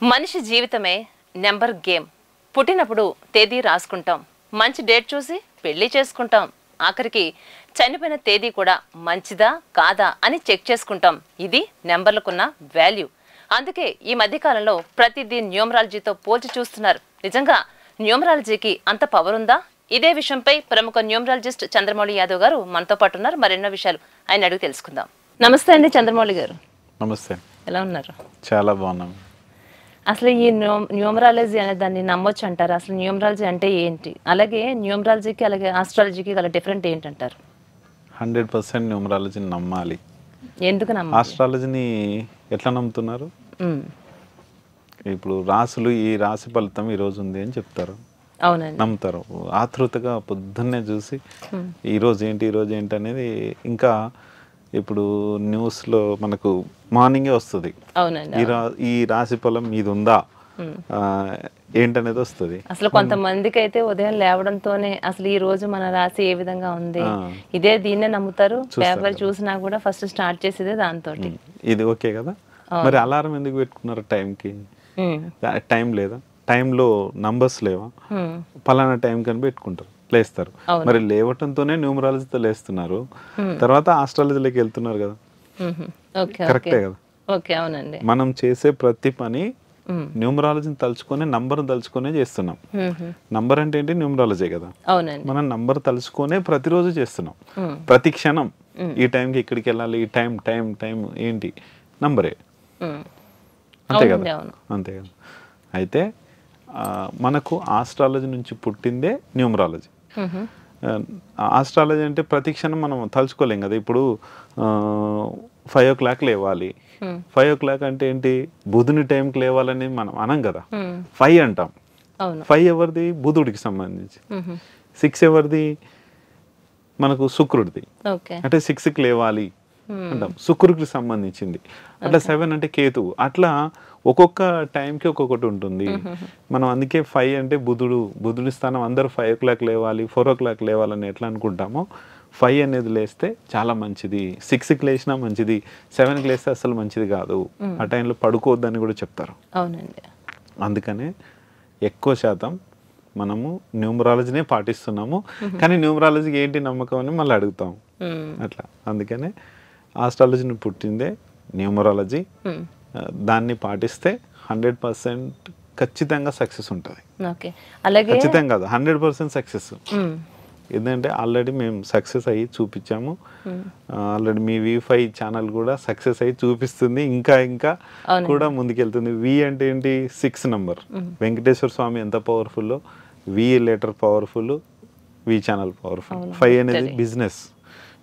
మనిషి జీవితమే number game. పుట్టినప్పుడు తేదీ రాసుకుంటాం, మంచి డేట్ చూసి పెళ్లి చేసుకుంటాం, ఆఖరికి చనిపోయిన తేదీ కూడా మంచిదా కాదా అని చెక్ చేసుకుంటాం. ఇది నెంబర్లకున్న వాల్యూ. అందుకే ఈ మధ్యకాలంలో ప్రతిదీ న్యూమరాలజీతో పోల్చి చూస్తున్నారు. నిజంగా న్యూమరాలజీకి అంత పవర్ ఉందా? ఇదే విషయంపై ప్రముఖ న్యూమరాలజిస్ట్ చంద్రమౌళి యాదవ్ గారు మనతో పాటు ఉన్నారు. మరెన్నో విషయాలు ఆయన అడిగి తెలుసుకుందాం. నమస్తే అండి చంద్రమౌళి గారు. నమస్తే. ఎలా ఉన్నారు? చాలా బాగున్నాం. అసలు ఈ న్యూమరాలజీ అనే దాన్ని నమ్మొచ్చు అంటారు? అసలు న్యూమరాలజీ అంటే ఏంటి? అలాగే న్యూమరాలజీకి అలాగే ఆస్ట్రాలజీకి గల డిఫరెంట్ ఏంటంటారు? 100% న్యూమరాలజీని నమ్మాలి. ఎందుకు నమ్మాలి? ఆస్ట్రాలజీని ఎట్లా నమ్ముతున్నారు? ఇప్పుడు రాసులు ఈ రాశి ఫలితం ఈ రోజు ఉంది అని చెప్తారు, అవునండి, నమ్ముతారు. ఆతృతగా పొద్దున్నే చూసి ఈరోజు ఏంటి అనేది ఇంకా ఇప్పుడు న్యూస్లో మనకు మార్నింగే వస్తుంది. ఈ రాశి ఫలం మీది ఉందా ఏంటనేది వస్తుంది. అసలు కొంతమందికి అయితే ఉదయం లేవడంతోనే అసలు ఈ రోజు మన రాశి ఏ విధంగా ఉంది ఇదే దీన్నే నమ్ముతారు. పేపర్ చూసినా కూడా ఫస్ట్ స్టార్ట్ చేసేదే దాంతో. ఇది ఓకే కదా, మరి అలారం ఎందుకు పెట్టుకున్నారు? టైంకి టైం లేదా? టైంలో నంబర్స్ లేవా? పలానా టైం కని పెట్టుకుంటారు, లేస్తారు. మరి లేవటంతోనే న్యూమరాలజీతో లేస్తున్నారు, తర్వాత ఆస్ట్రాలజీలోకి వెళ్తున్నారు కదా. కరెక్టే కదా. మనం చేసే ప్రతి పని న్యూమరాలజీని తలుచుకొని నంబర్ తలుచుకునే చేస్తున్నాం. నంబర్ అంటే ఏంటి? న్యూమరాలజీ కదా. మనం నంబర్ తలుచుకునే ప్రతిరోజు చేస్తున్నాం. ప్రతి క్షణం ఈ టైంకి ఇక్కడికి వెళ్ళాలి, ఈ టైం టైం టైం ఏంటి? నంబరే. అంతే కదా, అంతే కదా. అయితే మనకు ఆస్ట్రాలజీ నుంచి పుట్టిందే న్యూమరాలజీ. ఆస్ట్రాలజీ అంటే ప్రతి క్షణం మనం తలుచుకోలేం కదా. ఇప్పుడు 5 o'clock లేవాలి. 5 o'clock అంటే ఏంటి? బుధుని టైంకి లేవాలని మనం అనం కదా, 5 అంటాం. 5 ఎవరిది? బుధుడికి సంబంధించి. 6 ఎవరిది? మనకు శుక్రుడిది. అంటే 6కి లేవాలి అంటాం, శుక్రుడికి సంబంధించింది. అట్లా 7 అంటే కేతువు. అట్లా ఒక్కొక్క టైంకి ఒక్కొక్కటి ఉంటుంది. మనం అందుకే 5 అంటే బుధుడి స్థానం. అందరూ 5 o'clock లేవాలి, 4 o'clock లేవాలని ఎట్లా అనుకుంటామో 5 అనేది లేస్తే చాలా మంచిది. 6కి లేచినా మంచిది, 7కి లేస్తే అసలు మంచిది కాదు. ఆ టైంలో పడుకోవద్దని కూడా చెప్తారు. అందుకనే ఎక్కువ శాతం మనము న్యూమరాలజీనే పాటిస్తున్నాము. కానీ న్యూమరాలజీకి ఏంటి నమ్మకం అని మళ్ళీ అడుగుతాం అట్లా. అందుకనే ఆస్ట్రాలజీని పుట్టిందే న్యూమరాలజీ. దాన్ని పాటిస్తే 100% ఖచ్చితంగా సక్సెస్ ఉంటుంది. ఖచ్చితంగా కాదు, 100% సక్సెస్. ఎందుకంటే ఆల్రెడీ మేము సక్సెస్ అయ్యి చూపించాము. ఆల్రెడీ మీ V5 ఛానల్ కూడా సక్సెస్ అయ్యి చూపిస్తుంది, ఇంకా ఇంకా కూడా ముందుకెళ్తుంది. వి అంటే ఏంటి? 6 నంబర్. వెంకటేశ్వర స్వామి ఎంత పవర్ఫుల్లో V letter powerful, V channel powerful. 5 అనేది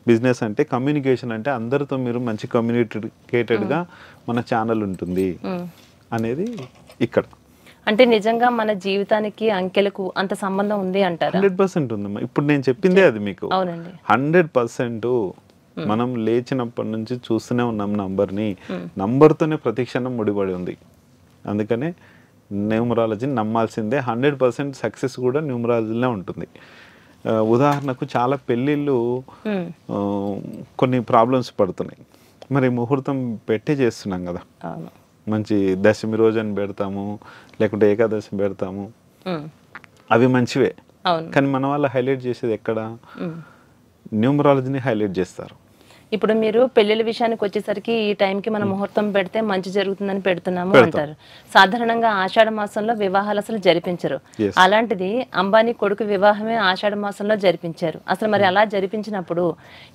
బిజినెస్ అంటే కమ్యూనికేషన్, అంటే అందరితో మీరు మంచి కమ్యూనికేటెడ్గా మన ఛానల్ ఉంటుంది అనేది ఇక్కడ. అంటే నిజంగా మన జీవితానికి అంకెలకు అంత సంబంధం ఉంది అంటారు? 100% ఉందమ్మా. ఇప్పుడు నేను చెప్పిందే అది మీకు. 100% మనం లేచినప్పటి నుంచి చూస్తూనే ఉన్నాం నంబర్ని. నంబర్తోనే ప్రతి క్షణం ముడిపడి ఉంది. అందుకనే న్యూమరాలజీని నమ్మాల్సిందే. 100% సక్సెస్ కూడా న్యూమరాలజీలో ఉంటుంది. ఉదాహరణకు చాలా పెళ్ళిళ్ళు కొన్ని ప్రాబ్లమ్స్ పడుతున్నాయి. మరి ముహూర్తం పెట్టే చేస్తున్నాం కదా, మంచి దశమి రోజు అని పెడతాము, లేకుంటే ఏకాదశి పెడతాము. అవి మంచివే, కానీ మన వాళ్ళు హైలైట్ చేసేది ఎక్కడ? న్యూమరాలజీని హైలైట్ చేస్తారు. ఇప్పుడు మీరు పెళ్లిళ్ళ విషయానికి వచ్చేసరికి ఈ టైంకి మనం ముహూర్తం పెడితే మంచి జరుగుతుందని పెడుతున్నాము అంటారు. సాధారణంగా ఆషాఢ మాసంలో వివాహాలు అసలు జరిపించరు. అలాంటిది అంబానీ కొడుకు వివాహమే ఆషాఢ మాసంలో జరిపించారు. అసలు మరి అలా జరిపించినప్పుడు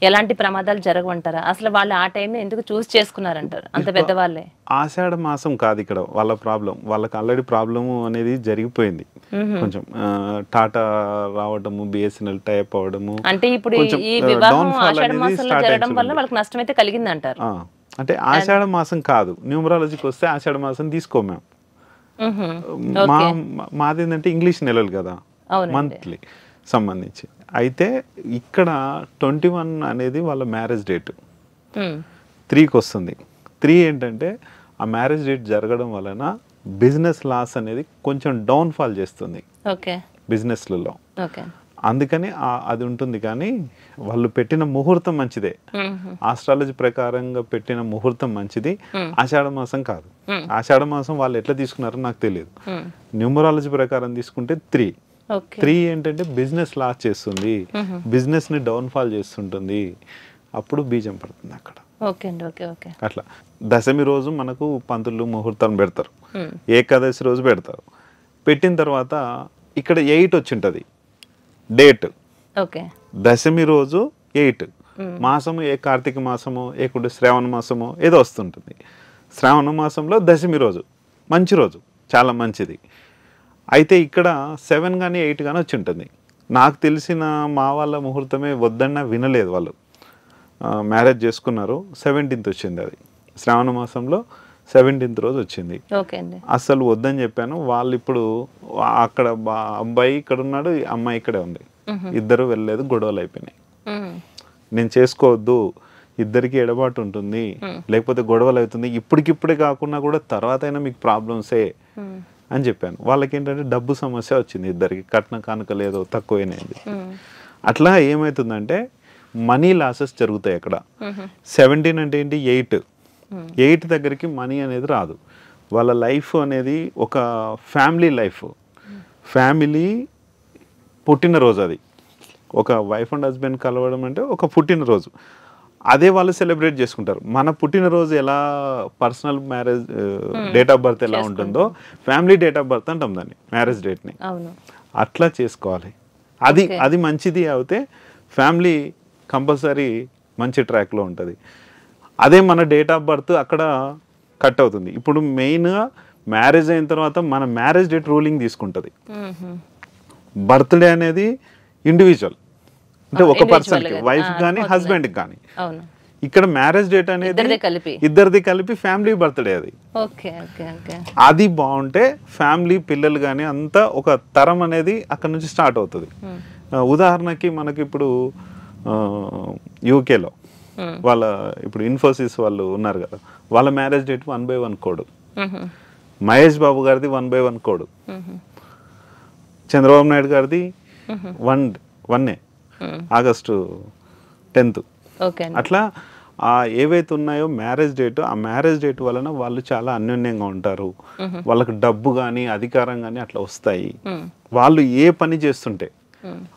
ఎలాంటి ప్రమాదాలు జరగవంటారా? అసలు వాళ్ళు ఆ టైం ఎందుకు చూస్ చేసుకున్నారంటారు? అంత పెద్దవాళ్ళే. ఆషాఢ మాసం కాదు ఇక్కడ వాళ్ళ ప్రాబ్లం. వాళ్ళకి ఆల్రెడీ ప్రాబ్లము అనేది జరిగిపోయింది. కొంచెం టాటా రావడము, BSNL టైప్ అవడము, అంటే ఇప్పుడు ఈ వివాహం ఆషాఢ మాసంలో జరగడం వల్ల వాళ్ళకి నష్టం అయితే కలిగింది అంటారు. అంటే ఆషాఢ మాసం కాదు, న్యూమరాలజీకి వస్తే ఆషాఢ మాసం తీసుకో మేము. మాది ఏంటంటే ఇంగ్లీష్ నెలలు కదా, మంత్లీ సంబంధించి. అయితే ఇక్కడ 21 అనేది వాళ్ళ మ్యారేజ్ డేట్. 3కి వస్తుంది. 3 ఏంటంటే ఆ మ్యారేజ్ డేట్ జరగడం వలన బిజినెస్ లాస్ అనేది కొంచెం డౌన్ఫాల్ చేస్తుంది బిజినెస్లలో. అందుకని అది ఉంటుంది. కానీ వాళ్ళు పెట్టిన ముహూర్తం మంచిదే, ఆస్ట్రాలజీ ప్రకారంగా పెట్టిన ముహూర్తం మంచిది, ఆషాఢ మాసం కాదు. ఆషాఢ మాసం వాళ్ళు ఎట్లా తీసుకున్నారో నాకు తెలియదు. న్యూమరాలజీ ప్రకారం తీసుకుంటే 3 ఏంటంటే బిజినెస్ లాస్ చేస్తుంది, బిజినెస్ ని డౌన్ఫాల్ చేస్తుంటుంది, అప్పుడు బీజం పడుతుంది అక్కడ. అట్లా దశమి రోజు మనకు పంతులు ముహూర్తం పెడతారు, ఏకాదశి రోజు పెడతారు. పెట్టిన తర్వాత ఇక్కడ 8 వచ్చింటది డేట్. దశమి రోజు 8 మాసము, ఏ కార్తీక మాసము ఏకుంటే శ్రావణ మాసము ఏదో వస్తుంటుంది. శ్రావణ మాసంలో దశమి రోజు మంచి రోజు, చాలా మంచిది. అయితే ఇక్కడ 7 కానీ 8 కానీ వచ్చి ఉంటుంది. నాకు తెలిసిన మా వాళ్ళ ముహూర్తమే వద్దన్నా వినలేదు, వాళ్ళు మ్యారేజ్ చేసుకున్నారు. 17th వచ్చింది, అది శ్రావణ మాసంలో 17th రోజు వచ్చింది. అసలు వద్దని చెప్పాను. వాళ్ళు ఇప్పుడు అక్కడ అబ్బాయి ఇక్కడ ఉన్నాడు, అమ్మాయి ఇక్కడే ఉంది, ఇద్దరు వెళ్ళలేదు, గొడవలు అయిపోయినాయి. నేను చేసుకోవద్దు, ఇద్దరికి ఎడబాటు ఉంటుంది, లేకపోతే గొడవలు అవుతుంది, ఇప్పటికిప్పుడే కాకుండా కూడా తర్వాత అయినా మీకు ప్రాబ్లమ్సే అని చెప్పాను. వాళ్ళకి ఏంటంటే డబ్బు సమస్య వచ్చింది, ఇద్దరికి కట్న కానుక లేదో తక్కువైనది. అట్లా ఏమవుతుందంటే మనీ లాసెస్ జరుగుతాయి అక్కడ. 17 అంటే ఏంటి, 8 దగ్గరికి మనీ అనేది రాదు. వాళ్ళ లైఫ్ అనేది ఒక ఫ్యామిలీ లైఫ్, ఫ్యామిలీ పుట్టినరోజు. అది ఒక వైఫ్ అండ్ హస్బెండ్ కలవడం అంటే ఒక పుట్టినరోజు, అదే వాళ్ళు సెలబ్రేట్ చేసుకుంటారు. మన పుట్టినరోజు ఎలా personal marriage date of birth ఎలా ఉంటుందో ఫ్యామిలీ డేట్ ఆఫ్ బర్త్ అంటాం దాన్ని, మ్యారేజ్ డేట్ని. అట్లా చేసుకోవాలి. అది మంచిది అయితే ఫ్యామిలీ కంపల్సరీ మంచి ట్రాక్లో ఉంటుంది. అదే మన డేట్ ఆఫ్ బర్త్ అక్కడ కట్ అవుతుంది. ఇప్పుడు మెయిన్గా మ్యారేజ్ అయిన తర్వాత మన మ్యారేజ్ డేట్ రూలింగ్ తీసుకుంటుంది. బర్త్డే అనేది ఇండివిజువల్, అంటే ఒక పర్సన్కి, వైఫ్ కానీ హస్బెండ్కి కానీ. ఇక్కడ మ్యారేజ్ డేట్ అనేది ఇద్దరిది కలిపి ఫ్యామిలీ బర్త్డే. అది బాగుంటే ఫ్యామిలీ పిల్లలు కానీ అంతా ఒక తరం అనేది అక్కడ నుంచి స్టార్ట్ అవుతుంది. ఉదాహరణకి మనకి ఇప్పుడు యూకేలో వాళ్ళ ఇప్పుడు ఇన్ఫోసిస్ వాళ్ళు ఉన్నారు కదా, వాళ్ళ marriage date 1/1 code. Mahesh Babu గారిది 1/1 కోడ్. చంద్రబాబు నాయుడు గారిది 1 ఆగస్టు 10th. అట్లా ఏవైతే ఉన్నాయో మ్యారేజ్ డేట్, ఆ మ్యారేజ్ డేట్ వలన వాళ్ళు చాలా అన్యోన్యంగా ఉంటారు. వాళ్ళకి డబ్బు కానీ అధికారం కానీ అట్లా వస్తాయి. వాళ్ళు ఏ పని చేస్తుంటే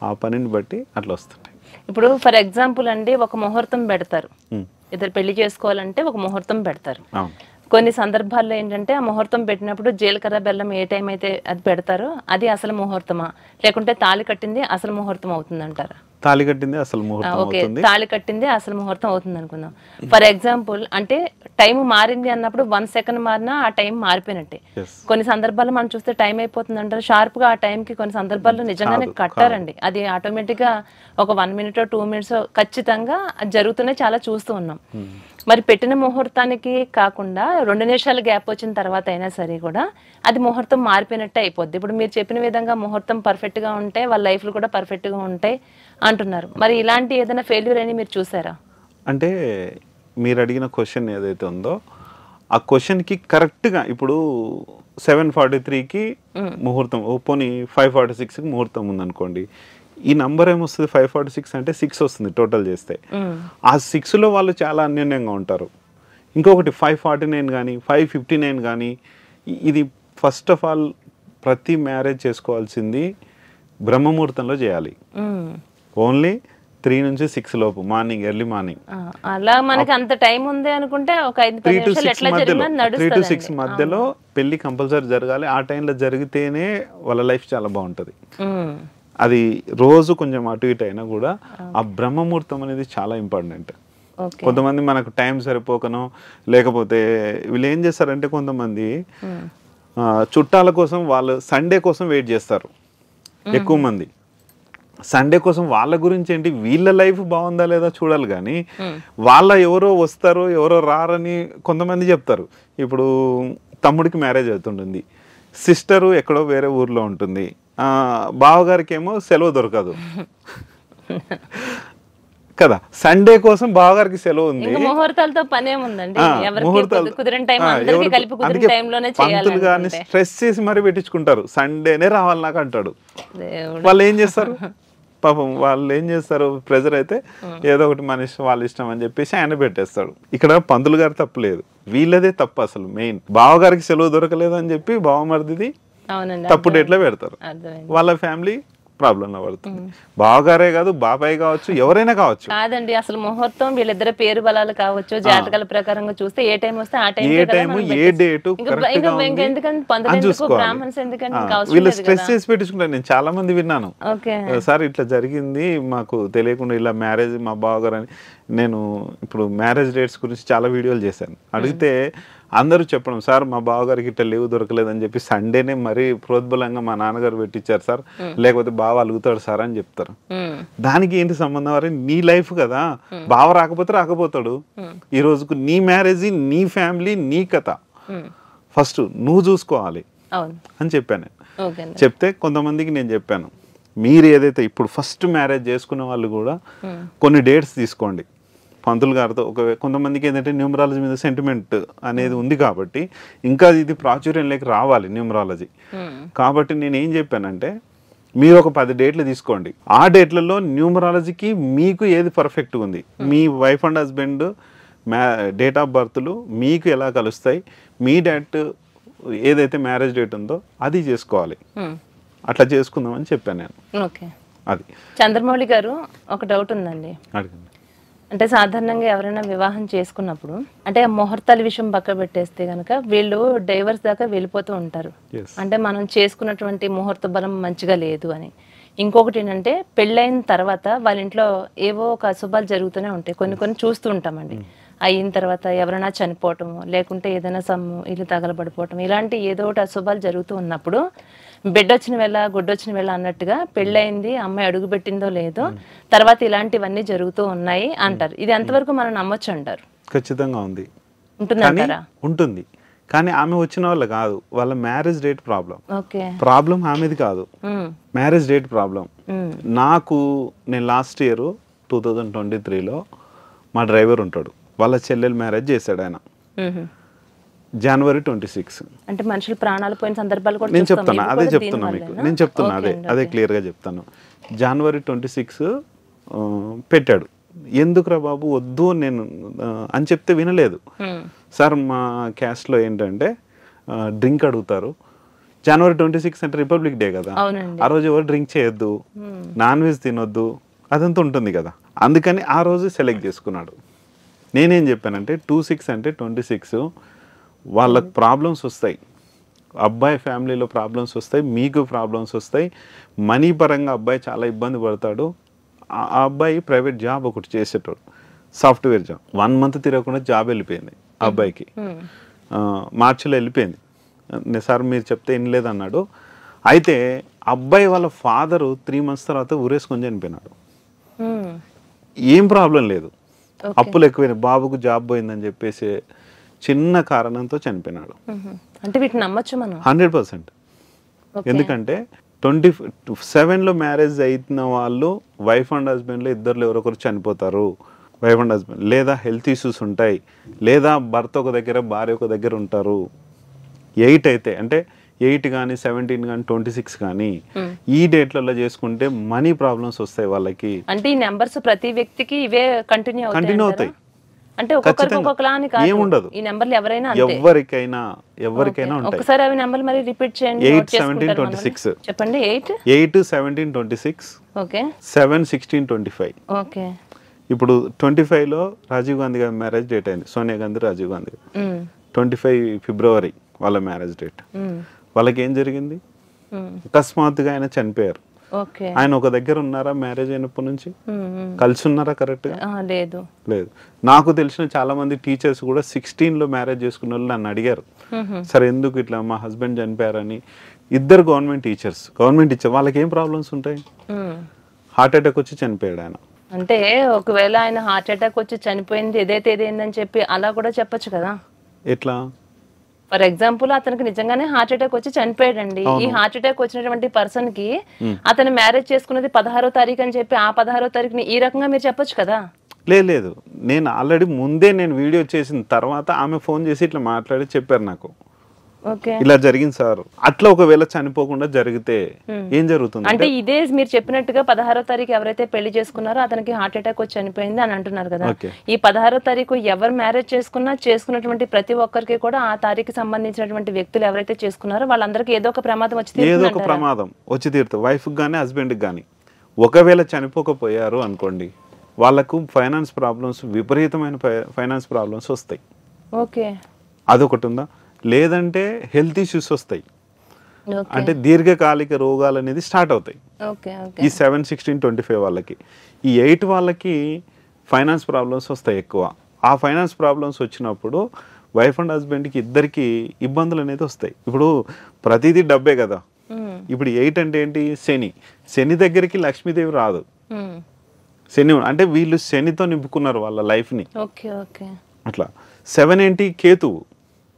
ఆ పనిని బట్టి అట్లా వస్తుంటాయి. ఇప్పుడు ఫర్ ఎగ్జాంపుల్ అండి, ఒక ముహూర్తం పెడతారు, ఇద్దరు పెళ్లి చేసుకోవాలంటే ఒక ముహూర్తం పెడతారు. కొన్ని సందర్భాల్లో ఏంటంటే ఆ ముహూర్తం పెట్టినప్పుడు జీలకర్ర బెల్లం ఏ టైం అయితే అది పెడతారో అది అసలు ముహూర్తమా, లేకుంటే తాళి కట్టింది అసలు ముహూర్తం అవుతుంది అంటారా? తాళి కట్టింది అసలు ముహూర్తం అవుతుంది. తాళి కట్టింది అసలు ముహూర్తం అవుతుంది అనుకుందాం. ఫర్ ఎగ్జాంపుల్ అంటే టైం మారింది అన్నప్పుడు 1 సెకండ్ మారినా ఆ టైం మారిపోయినట్టే. కొన్ని సందర్భాల్లో మనం చూస్తే టైం అయిపోతుంది అంటారు, షార్ప్ గా ఆ టైంకి కొన్ని సందర్భాల్లో నిజంగానే కట్టారండి. అది ఆటోమేటిక్ గా ఒక 1 minute 2 minutes ఖచ్చితంగా జరుగుతూనే చాలా చూస్తూ ఉన్నాం. మరి పెట్టిన ముహూర్తానికి కాకుండా 2 నిమిషాలు గ్యాప్ వచ్చిన తర్వాత అయినా సరే కూడా అది ముహూర్తం మారిపోయినట్టే అయిపోద్ది. ఇప్పుడు మీరు చెప్పిన విధంగా ముహూర్తం పర్ఫెక్ట్ గా ఉంటే వాళ్ళ లైఫ్లు కూడా పర్ఫెక్ట్ గా ఉంటాయి అంటున్నారు. మరి ఇలాంటి ఏదైనా ఫెయిల్యూర్ అని మీరు చూసారా? అంటే మీరు అడిగిన క్వశ్చన్ ఏదైతే ఉందో ఆ క్వశ్చన్కి కరెక్ట్గా ఇప్పుడు 7:43కి ముహూర్తం, పోనీ 5:46కి ముహూర్తం ఉందనుకోండి, ఈ నంబర్ ఏమొస్తుంది 5:46 అంటే 6 వస్తుంది టోటల్ చేస్తే. ఆ 6లో వాళ్ళు చాలా అన్యోన్యంగా ఉంటారు. ఇంకొకటి 5:49 కానీ 5:59 కానీ, ఇది ఫస్ట్ ఆఫ్ ఆల్ ప్రతి మ్యారేజ్ చేసుకోవాల్సింది బ్రహ్మముహూర్తంలో చేయాలి. ఓన్లీ 3 నుంచి 6 లోపు, మార్నింగ్, ఎర్లీ మార్నింగ్. అలా మనకి అంత టైం ఉంది అనుకుంటే ఒక 5-10 నిమిషాలు ఎట్లా జరిగినా నడుస్తుంది. 3 to 6 మధ్యలో పెళ్లి కంపల్సరీ జరగాలి. ఆ టైంలో జరిగితేనే వాళ్ళ లైఫ్ చాలా బాగుంటుంది. అది రోజు కొంచెం అటు ఇటు అయినా కూడా ఆ బ్రహ్మముహూర్తం అనేది చాలా ఇంపార్టెంట్. కొంతమంది మనకు టైం సరిపోకనో, లేకపోతే వీళ్ళు ఏం చేస్తారంటే కొంతమంది చుట్టాల కోసం వాళ్ళు సండే కోసం వెయిట్ చేస్తారు. ఎక్కువ మంది సండే కోసం వాళ్ళ గురించి ఏంటి, వీళ్ళ లైఫ్ బాగుందా లేదా చూడాలి. కానీ వాళ్ళ ఎవరో వస్తారు ఎవరో రారని కొంతమంది చెప్తారు. ఇప్పుడు తమ్ముడికి మ్యారేజ్ అవుతుంటుంది, సిస్టరు ఎక్కడో వేరే ఊర్లో ఉంటుంది, బావగారికి ఏమో సెలవు దొరకదు కదా. సండే కోసం బావగారికి సెలవు ఉంది, ముహూర్తాలతో పనేముందండి, పంతులు గాని స్ట్రెస్ చేసి మరీ పెట్టించుకుంటారు. సండేనే రావాలి నాకు అంటాడు. వాళ్ళు ఏం చేస్తారు, పాపం వాళ్ళు ఏం చేస్తారు, ప్రెజర్ అయితే ఏదో ఒకటి మన ఇష్టం వాళ్ళ ఇష్టం అని చెప్పేసి ఆయన పెట్టేస్తాడు. ఇక్కడ పంతులు గారు తప్పులేదు, వీళ్ళదే తప్పు. అసలు మెయిన్ బావగారికి సెలవు దొరకలేదు అని చెప్పి బావమరిది తప్పు డేట్లో పెడతారు, వాళ్ళ ఫ్యామిలీ ప్రాబ్లంలో పడుతుంది. బావగారే కాదు, బాబాయ్ కావచ్చు, ఎవరైనా కావచ్చు. కాదండి, అసలు ముహూర్తం వీళ్ళిద్దరు పేరు బలాలు కావచ్చు, జాతకాల ప్రకారంగా చూస్తే ఏ టైం వస్తే ఆ టైం, ఏ టైం ఏ డేట్ వీళ్ళు స్ట్రెస్ చేసి పెట్టించుకుంటారు. నేను చాలా మంది విన్నాను, సార్ ఇట్లా జరిగింది మాకు తెలియకుండా, ఇలా మ్యారేజ్ మా బావగారు అని. నేను ఇప్పుడు మ్యారేజ్ డేట్స్ గురించి చాలా వీడియోలు చేశాను. అడిగితే అందరూ చెప్పడం, సార్ మా బావగారికి ఇట్లా లీవ్ దొరకలేదని చెప్పి సండేనే మరీ ప్రోద్బలంగా మా నాన్నగారు పెట్టించారు సార్, లేకపోతే బావ అలుగుతాడు సార్ అని చెప్తారు. దానికి ఏంటి సంబంధం? అరే నీ లైఫ్ కదా, బావ రాకపోతే రాకపోతాడు. ఈ రోజుకు నీ మ్యారేజ్, నీ ఫ్యామిలీ, నీ కథ ఫస్ట్ నువ్వు చూసుకోవాలి అని చెప్పాను. చెప్తే కొంతమందికి నేను చెప్పాను, మీరు ఏదైతే ఇప్పుడు ఫస్ట్ మ్యారేజ్ చేసుకున్న వాళ్ళు కూడా కొన్ని డేట్స్ తీసుకోండి పంతులు గారితో. కొంతమందికి ఏంటంటే న్యూమరాలజీ మీద సెంటిమెంట్ అనేది ఉంది కాబట్టి ఇంకా ఇది ప్రాచుర్యంలోకి రావాలి న్యూమరాలజీ. కాబట్టి నేను ఏం చెప్పానంటే, మీరు ఒక 10 డేట్లు తీసుకోండి. ఆ డేట్లలో న్యూమరాలజీకి మీకు ఏది పర్ఫెక్ట్గా ఉంది, మీ wife and husband date of బర్త్లు మీకు ఎలా కలుస్తాయి, మీ డేట్ ఏదైతే మ్యారేజ్ డేట్ ఉందో అది చేసుకోవాలి. అట్లా చేసుకుందామని చెప్పాను నేను. అది చంద్రమౌళి గారు, ఒక డౌట్ ఉందండి. అడగండి. అంటే సాధారణంగా ఎవరైనా వివాహం చేసుకున్నప్పుడు అంటే ముహూర్తాల విషయం పక్క పెట్టేస్తే కనుక వీళ్ళు డైవర్స్ దాకా వెళ్ళిపోతూ ఉంటారు. అంటే మనం చేసుకున్నటువంటి ముహూర్త బలం మంచిగా లేదు అని. ఇంకొకటి ఏంటంటే పెళ్ళైన తర్వాత వాళ్ళ ఇంట్లో ఏవో ఒక అశుభాలు జరుగుతూనే ఉంటాయి. కొన్ని చూస్తూ ఉంటామండి. అయిన తర్వాత ఎవరైనా చనిపోవటము, లేకుంటే ఏదైనా ఇల్లు తగలబడిపోవటం, ఇలాంటి ఏదో ఒకటి అశుభాలు జరుగుతూ ఉన్నప్పుడు బిడ్డ వచ్చిన వేళ గుడ్డొచ్చిన వేళ అన్నట్టుగా పెళ్ళయింది, అమ్మాయి అడుగు పెట్టిందో లేదో, తర్వాత ఇలాంటివన్నీ జరుగుతూ ఉన్నాయి అంటారు. ఇది ఎంతవరకు మనం నమ్మొచ్చు అంటారు? ఖచ్చితంగా ఉంది, ఉంటుంది. కానీ ఆమె వచ్చిన వాళ్ళు కాదు, వాళ్ళ మ్యారేజ్ డేట్ ప్రాబ్లం ఆమెది కాదు, మ్యారేజ్ డేట్ ప్రాబ్లం. నేను లాస్ట్ ఇయర్ 2023లో మా డ్రైవర్ ఉంటాడు, వాళ్ళ చెల్లెలు మ్యారేజ్ చేశాడు ఆయన January 26. అంటే మనుషులు ప్రాణాలు పోయిన సందర్భాలు కూడా నేను చెప్తాను, అదే చెప్తున్నా మీకు, నేను చెప్తున్నా అదే క్లియర్గా చెప్తాను. January 26 పెట్టాడు. ఎందుకురా బాబు వద్దు నేను అని చెప్తే వినలేదు. సార్ మా క్యాస్ట్లో ఏంటంటే డ్రింక్ అడుగుతారు. January 26 అంటే రిపబ్లిక్ డే కదా, ఆ రోజు ఎవరు డ్రింక్ చేయొద్దు, నాన్ వెజ్ తినొద్దు, అదంతా ఉంటుంది కదా. అందుకని ఆ రోజు సెలెక్ట్ చేసుకున్నాడు. నేనేం చెప్పానంటే 26 అంటే 26 వాళ్ళకు ప్రాబ్లమ్స్ వస్తాయి, అబ్బాయి ఫ్యామిలీలో ప్రాబ్లమ్స్ వస్తాయి, మీకు ప్రాబ్లమ్స్ వస్తాయి. మనీ పరంగా అబ్బాయి చాలా ఇబ్బంది పడతాడు. ఆ అబ్బాయి ప్రైవేట్ జాబ్ ఒకటి చేసేటోడు, సాఫ్ట్వేర్ జాబ్. 1 month తిరగకుండా జాబ్ వెళ్ళిపోయింది ఆ అబ్బాయికి, మార్చిలో వెళ్ళిపోయింది. సార్ మీరు చెప్తే వినలేదు అన్నాడు. అయితే అబ్బాయి వాళ్ళ ఫాదరు 3 months తర్వాత ఊరేసుకొని చనిపోయినాడు. ఏం ప్రాబ్లం లేదు, అప్పులు ఎక్కువైనాయి, బాబుకు జాబ్ పోయిందని చెప్పేసి చిన్న కారణంతో చనిపోయినాడు. అంటే వీటిని నమ్మొచ్చు మనం 100%. ఎందుకంటే 27లో మ్యారేజ్ అయిన వాళ్ళు వైఫ్ అండ్ హస్బెండ్లో ఇద్దరు ఎవరొకరు చనిపోతారు, వైఫ్ అండ్ హస్బెండ్, లేదా హెల్త్ ఇష్యూస్ ఉంటాయి, లేదా భర్త ఒక దగ్గర భార్య ఒక దగ్గర ఉంటారు. 8 అయితే అంటే 8 కానీ 17 కానీ 26 కానీ ఈ డేట్లలో చేసుకుంటే మనీ ప్రాబ్లమ్స్ వస్తాయి వాళ్ళకి. అంటే ఈ నెంబర్స్ ప్రతి వ్యక్తికి ఇవే కంటిన్యూ అవుతాయి. అంటే ఏముండదు, ఈ నెంబర్లు ఎవరైనా ఎవరికైనా ఉంటాయి. ఒకసారి అవి నెంబర్లు మరి రిపీట్ చేయండి. 8 17 26 చెప్పండి. 8 17 26 ఓకే 7 16 25. ఓకే. ఇప్పుడు 25లో రాజీవ్ గాంధీ గారి మ్యారేజ్ డేట్ అయింది, సోనియా గాంధీ రాజీవ్ గాంధీ. 25 ఫిబ్రవరి వాళ్ళ మ్యారేజ్ డేట్. వాళ్ళకి ఏం జరిగింది, అకస్మాత్తుగా ఆయన చనిపోయారు. ఆయన ఒక దగ్గర ఉన్నారా మ్యారేజ్ అయినప్పటి నుంచి? కలిసి ఉన్నారా కరెక్ట్ గా? లేదు. నాకు తెలిసిన చాలా మంది టీచర్స్ కూడా 16లో మ్యారేజ్ చేసుకున్న వాళ్ళు నన్ను అడిగారు, సరే ఎందుకు ఇట్లా మా హస్బెండ్ చనిపోయారని. ఇద్దరు గవర్నమెంట్ టీచర్ వాళ్ళకి ఏం ప్రాబ్లమ్స్ ఉంటాయి? హార్ట్ అటాక్ వచ్చి చనిపోయాడు ఆయన. అంటే ఒకవేళ ఆయన హార్ట్ అటాక్ వచ్చి చనిపోయింది ఏదైతే ఏదైందని చెప్పి అలా కూడా చెప్పొచ్చు కదా. ఎట్లా? ఫర్ ఎగ్జాంపుల్ అతనికి నిజంగానే హార్ట్ అటాక్ వచ్చి చనిపోయాడండి. ఈ హార్ట్ అటాక్ వచ్చినటువంటి పర్సన్ కి అతను మ్యారేజ్ చేసుకున్నది 16వ తారీఖు అని చెప్పి ఆ 16వ తారీఖుని ఈ రకంగా మీరు చెప్పొచ్చు కదా. లేదు, నేను ఆల్రెడీ ముందే నేను వీడియో చేసిన తర్వాత ఆమె ఫోన్ చేసి ఇట్లా మాట్లాడి చెప్పారు నాకు. ఓకే. ఇలా జరిగింది సార్, అట్లా ఒకవేళ చనిపోకుండా జరిగితే ఏం జరుగుతుంది అంటే ఇదే మీరు చెప్పినట్టుగా 16వ తారీఖు ఎవరైతే పెళ్లి చేసుకున్నారో అతనికి హార్ట్ అటాక్ వచ్చి చనిపోయింది అని అంటున్నారు కదా. ఓకే. ఈ 16వ తారీఖు ఎవరు మ్యారేజ్ చేసుకున్నా చేసుకున్నటువంటి ప్రతి ఒక్కరికి కూడా ఆ తారీఖు సంబంధించినటువంటి వ్యక్తులు ఎవరైతే చేసుకున్నారో వాళ్ళందరికీ ఏదో ఒక ప్రమాదం వచ్చి ఏదో ఒక తీరుతుందంటారా? ప్రమాదం వచ్చి తీరుతుంది, వైఫ్కి కానీ హస్బెండ్కి కానీ. ఒకవేళ చనిపోకపోయారు అనుకోండి, వాళ్ళకు ఫైనాన్స్ ప్రాబ్లమ్స్, విపరీతమైన ఫైనాన్స్ ప్రాబ్లమ్స్ వస్తాయి. ఓకే. అదొకటి ఉందా, లేదంటే హెల్త్ ఇష్యూస్ వస్తాయి, ఓకే. అంటే దీర్ఘకాలిక రోగాలు అనేది స్టార్ట్ అవుతాయి. ఓకే. ఓకే. ఈ 7, 16, 25 వాళ్ళకి. ఈ 8 వాళ్ళకి ఫైనాన్స్ ప్రాబ్లమ్స్ వస్తాయి ఎక్కువ. ఆ ఫైనాన్స్ ప్రాబ్లమ్స్ వచ్చినప్పుడు వైఫ్ అండ్ హస్బెండ్కి ఇద్దరికి ఇబ్బందులు అనేది వస్తాయి. ఇప్పుడు ప్రతిదీ డబ్బే కదా. ఇప్పుడు 8 అంటే ఏంటి, శని. శని దగ్గరికి లక్ష్మీదేవి రాదు. శని అంటే వీళ్ళు శనితో నింపుకున్నారు వాళ్ళ లైఫ్ని. ఓకే. ఓకే. అట్లా 7 ఏంటి, కేతువు.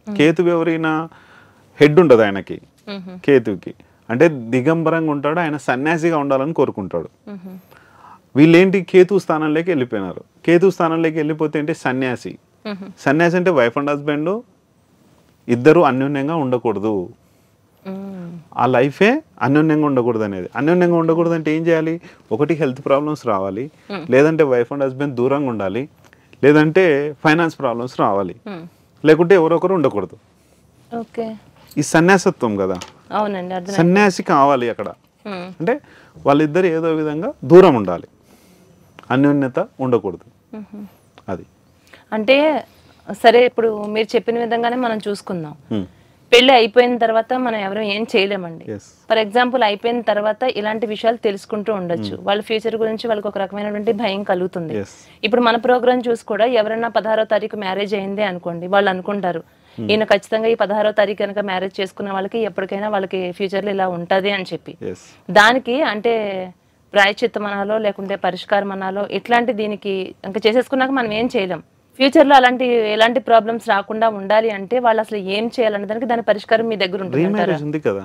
కేతువు ఎవరైనా హెడ్ ఉండదు ఆయనకి, కేతువుకి. అంటే దిగంబరంగా ఉంటాడు, ఆయన సన్యాసిగా ఉండాలని కోరుకుంటాడు. వీళ్ళేంటి, కేతు స్థానంలోకి వెళ్ళిపోయినారు. కేతు స్థానంలోకి వెళ్ళిపోతే ఏంటి, సన్యాసి. సన్యాసి అంటే వైఫ్ అండ్ హస్బెండ్ ఇద్దరు అన్యోన్యంగా ఉండకూడదు, ఆ లైఫే అన్యోన్యంగా ఉండకూడదు అనేది. అన్యోన్యంగా ఉండకూడదు అంటే ఏం చేయాలి, ఒకటి హెల్త్ ప్రాబ్లమ్స్ రావాలి, లేదంటే వైఫ్ అండ్ హస్బెండ్ దూరంగా ఉండాలి, లేదంటే ఫైనాన్స్ ప్రాబ్లమ్స్ రావాలి, లేకుంటే ఎవరొకరు ఉండకూడదు. ఓకే. ఈ సన్యాసత్వం కదా, అవునండి, అర్థం. సన్యాసి కావాలి అక్కడ. అంటే వాళ్ళిద్దరు ఏదో విధంగా దూరం ఉండాలి, అన్యోన్యత ఉండకూడదు. అది అంటే సరే, ఇప్పుడు మీరు చెప్పిన విధంగానే మనం చూసుకుందాం. పెళ్లి అయిపోయిన తర్వాత మనం ఎవరు ఏం చేయలేమండి. ఫర్ ఎగ్జాంపుల్ అయిపోయిన తర్వాత ఇలాంటి విషయాలు తెలుసుకుంటూ ఉండొచ్చు. వాళ్ళ ఫ్యూచర్ గురించి వాళ్ళకి ఒక రకమైనటువంటి భయం కలుగుతుంది. ఇప్పుడు మన ప్రోగ్రామ్ చూసి కూడా ఎవరైనా 16వ తారీఖు మ్యారేజ్ అయింది అనుకోండి, వాళ్ళు అనుకుంటారు ఈయన ఖచ్చితంగా ఈ 16వ తారీఖు కనుక మ్యారేజ్ చేసుకున్న వాళ్ళకి ఎప్పటికైనా వాళ్ళకి ఫ్యూచర్లో ఇలా ఉంటది అని చెప్పి, దానికి అంటే ప్రాయశ్చిత్తం అనాలో లేకుంటే పరిష్కారం అనాలో, ఇట్లాంటి దీనికి ఇంకా చేసేసుకున్నాక మనం ఏం చేయలేం. ఫ్యూచర్లో ఎలాంటి ప్రాబ్లమ్స్ రాకుండా ఉండాలి అంటే వాళ్ళు అసలు ఏం చేయాలనే దానికి దాని పరిష్కారం మీ దగ్గర ఉంటుంది. రీమ్యారేజ్ ఉంది కదా,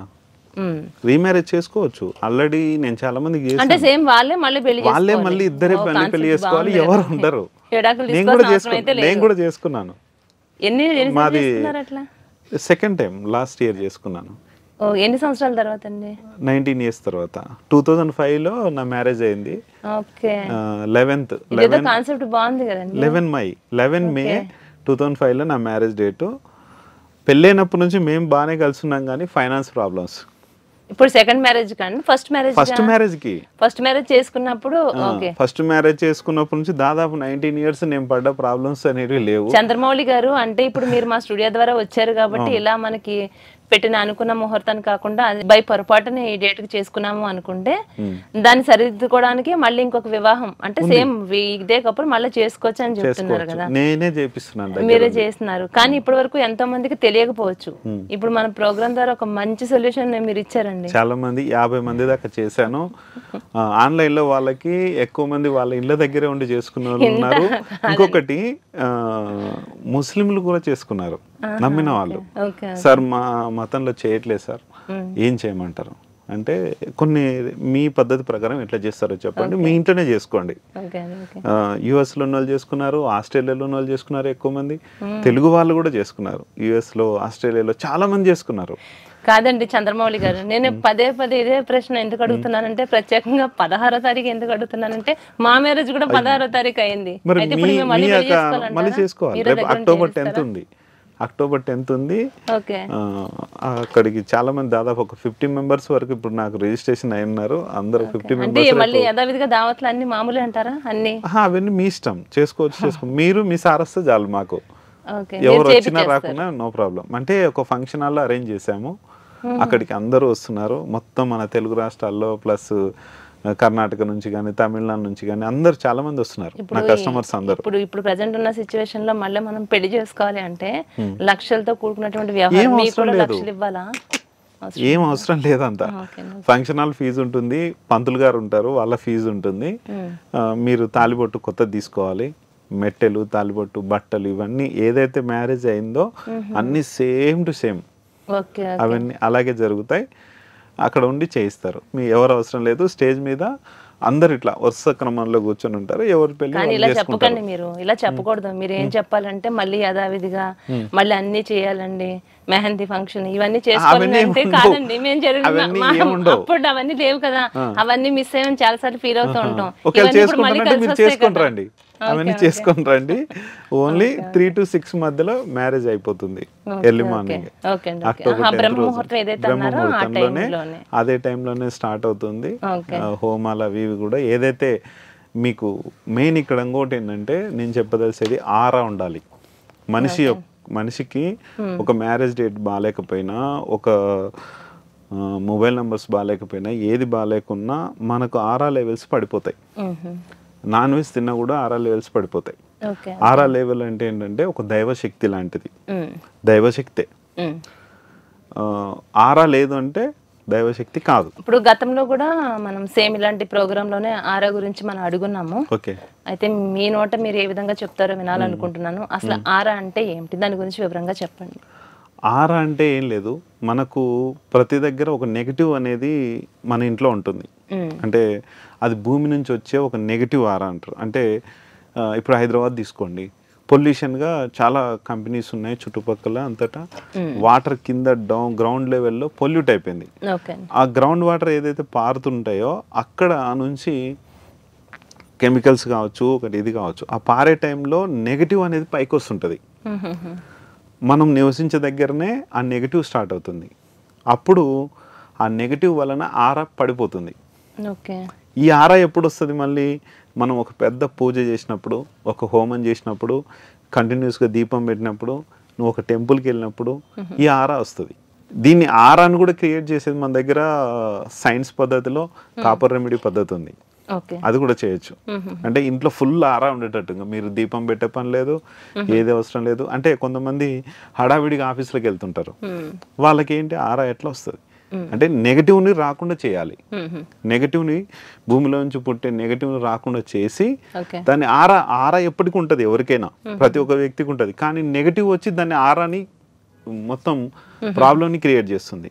రీమ్యారేజ్ చేసుకోవచ్చు. ఆల్రెడీ నేను చాలా మందికి అంటే సేమ్ వాళ్ళే మళ్ళీ ఇద్దరే పెళ్లి చేసుకోవాలి, ఎవరు ఉండరు. నేను కూడా చేసుకున్నాను. మాది సెకండ్ టైం లాస్ట్ ఇయర్ చేసుకున్నాను. ఎన్ని సంవత్సరాల తర్వాత అండి? 19 years తర్వాత. 2005లో నా మ్యారేజ్ అయింది. ఓకే. 11th కాన్సెప్ట్ బాగుంది కదండి. 11 మే 2005లో నా మ్యారేజ్ డేటు. పెళ్ళైనప్పటి నుంచి మేము బాగానే కలిసి ఉన్నాం, కానీ ఫైనాన్స్ ప్రాబ్లమ్స్. ఇప్పుడు సెకండ్ మ్యారేజ్ కానీ ఫస్ట్ మ్యారేజ్ చేసుకున్నప్పుడు ఫస్ట్ మ్యారేజ్ చేసుకున్నప్పటి నుంచి దాదాపు 19 years నేను పడ్డ ప్రాబ్లమ్స్ అనేవి లేవు. చంద్రమౌళి గారు, అంటే ఇప్పుడు మీరు మా స్టూడియో ద్వారా వచ్చారు కాబట్టి ఇలా మనకి పెట్టిన అనుకున్న ముహూర్తాన్ని కాకుండా బై పొరపాటుని ఈ డేట్ కి చేసుకున్నాము అనుకుంటే దాన్ని సరిదిద్దుకోవడానికి మళ్ళీ ఇంకొక వివాహం అంటే సేమ్ ఇదే కప్పుడు మళ్ళీ చేసుకోవచ్చు అని చెప్తున్నారు కదా. నేనే చేపిస్తున్నాను, మీరే చేస్తున్నారు. కానీ ఇప్పటి వరకు ఎంతో మందికి తెలియకపోవచ్చు. ఇప్పుడు మన ప్రోగ్రామ్ ద్వారా ఒక మంచి సొల్యూషన్ మీరు ఇచ్చారండి. చాలా మంది 50 మంది దాకా చేశాను. ఆన్లైన్ లో వాళ్ళకి ఎక్కువ మంది వాళ్ళ ఇళ్ళ దగ్గరే ఉండి చేసుకున్న వాళ్ళు ఉన్నారు. ఇంకొకటి ముస్లింలు కూడా చేసుకున్నారు, నమ్మిన వాళ్ళు. సార్ మా మతంలో చేయట్లేదు సార్, ఏం చేయమంటారు అంటే, కొన్ని మీ పద్ధతి ప్రకారం ఎట్లా చేస్తారో చెప్పండి, మీ ఇంట్లోనే చేసుకోండి. యుఎస్ లో ఉన్న వాళ్ళు చేసుకున్నారు, ఆస్ట్రేలియాలో ఉన్న వాళ్ళు చేసుకున్నారు, ఎక్కువ మంది తెలుగు వాళ్ళు కూడా చేసుకున్నారు. యుఎస్ లో, ఆస్ట్రేలియాలో చాలా మంది చేసుకున్నారు. కాదండి చంద్రమౌళి గారు, నేను పదే ఇదే ప్రశ్న ఎందుకు అడుగుతున్నానంటే, ప్రత్యేకంగా 16వ తారీఖు ఎందుకు అడుగుతున్నానంటే, మా మ్యారేజ్ కూడా 16వ తారీఖు అయింది. మళ్ళీ చేసుకోవాలి. అక్టోబర్ 10th ఉంది, అక్టోబర్ 10th ఉంది. అక్కడికి చాలా మంది, దాదాపు ఒక 50 members వరకు ఇప్పుడు నాకు రిజిస్ట్రేషన్ అయి ఉన్నారు. అందరూ 50 members. మళ్ళీ యథావిధిగా దావత్లు అన్ని మామూలే అంటారా? అన్ని అవన్నీ మీ ఇష్టం, చేసుకోవచ్చు. మీరు మీ సారస్తే చాలు, మాకు ఎవరు వచ్చినా రాకున్నా నో ప్రాబ్లం. అంటే ఒక ఫంక్షన్ హాల్లో అరేంజ్ చేసాము, అక్కడికి అందరూ వస్తున్నారు. మొత్తం మన తెలుగు రాష్ట్రాల్లో ప్లస్ కర్ణాటక నుంచి కానీ, తమిళనాడు నుంచి కానీ అందరు చాలా మంది వస్తున్నారు నా కస్టమర్స్ అందరూ. ఇప్పుడు ప్రెసెంట్ ఉన్న సిచ్యువేషన్ లో మళ్ళీ మనం పెళ్లి చేసుకోవాలి అంటే లక్షలతో కూడుకున్నటువంటి వ్యవహారం, మీకు కూడా లక్షలు ఇవ్వాలా? ఏం అవసరం లేదంతా. ఫంక్షన్ హాల్ ఫీజు ఉంటుంది, పంతులు గారు ఉంటారు, వాళ్ళ ఫీజు ఉంటుంది. మీరు తాలిబొట్టు కొత్తది తీసుకోవాలి, మెట్టెలు, తాలిబొట్టు, బట్టలు, ఇవన్నీ ఏదైతే మ్యారేజ్ అయిందో అన్ని సేమ్ టు సేమ్ అవన్నీ అలాగే జరుగుతాయి. అక్కడ ఉండి చేయిస్తారు, మీ ఎవరు అవసరం లేదు. స్టేజ్ మీద అందరు ఇట్లా వరుస క్రమంలో కూర్చొని ఉంటారు, ఎవరు పెళ్లి ఇలా చెప్పకండి. మీరు ఇలా చెప్పకూడదు. మీరు ఏం చెప్పాలంటే, మళ్ళీ యథావిధిగా మళ్ళీ అన్ని చేయాలండి, మెహందీ ఫంక్షన్ ఇవన్నీ చేసుకోవాలంటే కాదండి, మేము అప్పుడు అవన్నీ లేవు కదా, అవన్నీ మిస్ అయ్యని చాలా సార్లు ఫీల్ అవుతూ ఉంటాం. చేసుకుంటారండి, అవన్నీ చేసుకొని రండి. ఓన్లీ 3 to 6 మధ్యలో మ్యారేజ్ అయిపోతుంది. ఎర్లీ మార్నింగ్ బ్రహ్మముహూర్తంలోనే అదే టైంలోనే స్టార్ట్ అవుతుంది. హోమాలు అవి ఇవి కూడా ఏదైతే మీకు మెయిన్ ఇక్కడ ఇంకోటి ఏంటంటే నేను చెప్పదలిసేది ఆరా ఉండాలి. మనిషికి ఒక మ్యారేజ్ డేట్ బాగాలేకపోయినా, ఒక మొబైల్ నెంబర్స్ బాగాలేకపోయినా, ఏది బాగాలేకున్నా మనకు ఆరా లెవెల్స్ పడిపోతాయి. నాన్ వెజ్ తిన్నా కూడా ఆరా లెవెల్స్ పడిపోతాయి. ఆరా లెవెల్ అంటే ఏంటంటే ఒక దైవశక్తి లాంటిది, దైవశక్తే. ఆరా లేదు అంటే దైవశక్తి కాదు. ఇప్పుడు గతంలో కూడా మనం సేమ్ ఇలాంటి ప్రోగ్రామ్ లోనే ఆరా గురించి మనం అడుగున్నాము. అయితే మీ నోట మీరు ఏ విధంగా చెప్తారో వినాలనుకుంటున్నాను. అసలు ఆరా అంటే ఏమిటి, దాని గురించి వివరంగా చెప్పండి. ఆరా అంటే ఏం లేదు, మనకు ప్రతి దగ్గర ఒక నెగిటివ్ అనేది మన ఇంట్లో ఉంటుంది. అంటే అది భూమి నుంచి వచ్చే ఒక నెగిటివ్ ఆరా అంటారు. అంటే ఇప్పుడు హైదరాబాద్ తీసుకోండి, పొల్యూషన్గా చాలా కంపెనీస్ ఉన్నాయి చుట్టుపక్కల అంతటా. వాటర్ కింద గ్రౌండ్ లెవెల్లో పొల్యూట్ అయిపోయింది. ఆ గ్రౌండ్ వాటర్ ఏదైతే పారుతుంటాయో అక్కడ నుంచి కెమికల్స్ కావచ్చు, ఒకటి ఇది కావచ్చు, ఆ పారే టైంలో నెగిటివ్ అనేది పైకి వస్తుంటుంది. మనం నివసించే దగ్గరనే ఆ నెగిటివ్ స్టార్ట్ అవుతుంది. అప్పుడు ఆ నెగిటివ్ వలన ఆరా పడిపోతుంది. ఈ ఆరా ఎప్పుడు వస్తుంది? మళ్ళీ మనం ఒక పెద్ద పూజ చేసినప్పుడు, ఒక హోమం చేసినప్పుడు, కంటిన్యూస్గా దీపం పెట్టినప్పుడు, నువ్వు ఒక టెంపుల్కి వెళ్ళినప్పుడు ఈ ఆరా వస్తుంది. దీన్ని ఆరాను కూడా క్రియేట్ చేసేది మన దగ్గర సైన్స్ పద్ధతిలో కాపర్ రెమెడీ పద్ధతి ఉంది. అది కూడా చేయొచ్చు. అంటే ఇంట్లో ఫుల్ ఆరా ఉండేటట్టుగా మీరు దీపం పెట్టే పని లేదు, ఏది అవసరం లేదు. అంటే కొంతమంది హడావిడిగా ఆఫీసులకు వెళ్తుంటారు, వాళ్ళకి ఏంటి ఆరా ఎట్లా వస్తుంది అంటే నెగటివ్ని రాకుండా చేయాలి. నెగటివ్ని భూమిలో నుంచి పుట్టే నెగటివ్ని రాకుండా చేసి దాన్ని ఆరా ఎప్పటికీ ఉంటుంది, ఎవరికైనా ప్రతి ఒక్క వ్యక్తికి ఉంటుంది. కానీ నెగటివ్ వచ్చి దాన్ని ఆరాని మొత్తం ప్రాబ్లంని క్రియేట్ చేస్తుంది.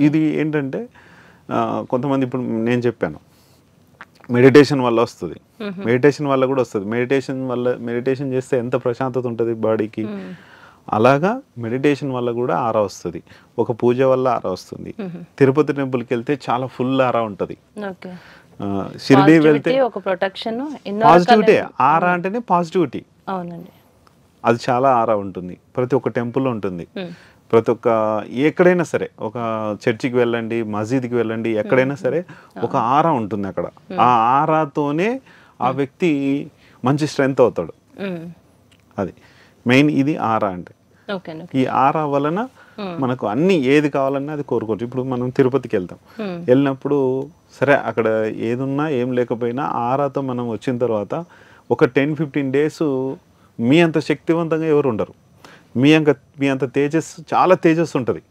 ఇది ఏంటంటే కొంతమంది ఇప్పుడు నేను చెప్పాను మెడిటేషన్ వల్ల వస్తుంది, మెడిటేషన్ వల్ల కూడా వస్తుంది. మెడిటేషన్ చేస్తే ఎంత ప్రశాంతత ఉంటుంది బాడీకి, అలాగా మెడిటేషన్ వల్ల కూడా ఆరా వస్తుంది. ఒక పూజ వల్ల ఆరా వస్తుంది. తిరుపతి టెంపుల్కి వెళ్తే చాలా ఫుల్ ఆరా ఉంటుంది. షిరిడి వెళ్తే పాజిటివిటీ, ఆరా అంటేనే పాజిటివిటీ. అది చాలా ఆరా ఉంటుంది, ప్రతి ఒక్క టెంపుల్లో ఉంటుంది. ప్రతి ఒక్క ఎక్కడైనా సరే, ఒక చర్చికి వెళ్ళండి, మసీద్కి వెళ్ళండి, ఎక్కడైనా సరే ఒక ఆరా ఉంటుంది అక్కడ. ఆ ఆరాతోనే ఆ వ్యక్తి మంచి స్ట్రెంగ్త్ అవుతాడు. అది మెయిన్, ఇది ఆరా అంటే. ఈ ఆరా వలన మనకు అన్ని ఏది కావాలన్నా అది కోరుకోవచ్చు. ఇప్పుడు మనం తిరుపతికి వెళ్తాం, వెళ్ళినప్పుడు సరే అక్కడ ఏదున్నా ఏం లేకపోయినా ఆరాతో మనం వచ్చిన తర్వాత ఒక 10-15 days మీ అంత శక్తివంతంగా ఎవరు ఉండరు. మీ అంత చాలా తేజస్ ఉంటుంది.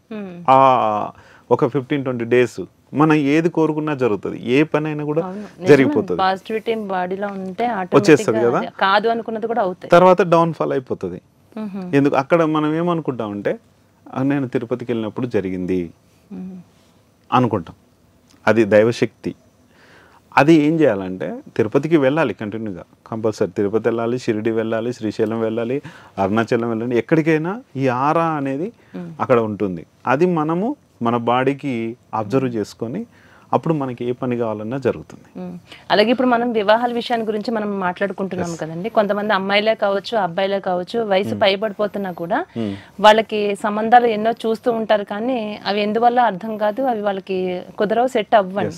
ఒక 15-20 days మనం ఏది కోరుకున్నా జరుగుతుంది, ఏ పని అయినా కూడా జరిగిపోతుంది. వచ్చేస్తుంది కదా, కాదు అనుకున్నది కూడా అవుతుంది, తర్వాత డౌన్ఫాల్ అయిపోతుంది. ఎందుకు అక్కడ మనం ఏమనుకుంటామంటే నేను తిరుపతికి వెళ్ళినప్పుడు జరిగింది అనుకుంటాం. అది దైవశక్తి. అది ఏం చేయాలంటే తిరుపతికి వెళ్ళాలి కంటిన్యూగా, కంపల్సరీ తిరుపతి వెళ్ళాలి, షిరిడి వెళ్ళాలి, శ్రీశైలం వెళ్ళాలి, అరుణాచలం వెళ్ళాలి. ఎక్కడికైనా ఈ ఆరా అనేది అక్కడ ఉంటుంది. అది మనము మన బాడీకి అబ్జర్వ్ చేసుకొని అప్పుడు మనకి ఏ పని కావాలన్నా జరుగుతుంది. అలాగే ఇప్పుడు మనం వివాహాల విషయాన్ని గురించి మనం మాట్లాడుకుంటున్నాం కదండి. కొంతమంది అమ్మాయిలే కావచ్చు, అబ్బాయిలే కావచ్చు, వయసు పైబడిపోతున్నా కూడా వాళ్ళకి సంబంధాలు ఎన్నో చూస్తూ ఉంటారు, కానీ అవి ఎందువల్ల అర్థం కాదు, అవి వాళ్ళకి కుదరవు, సెట్ అవ్వండి.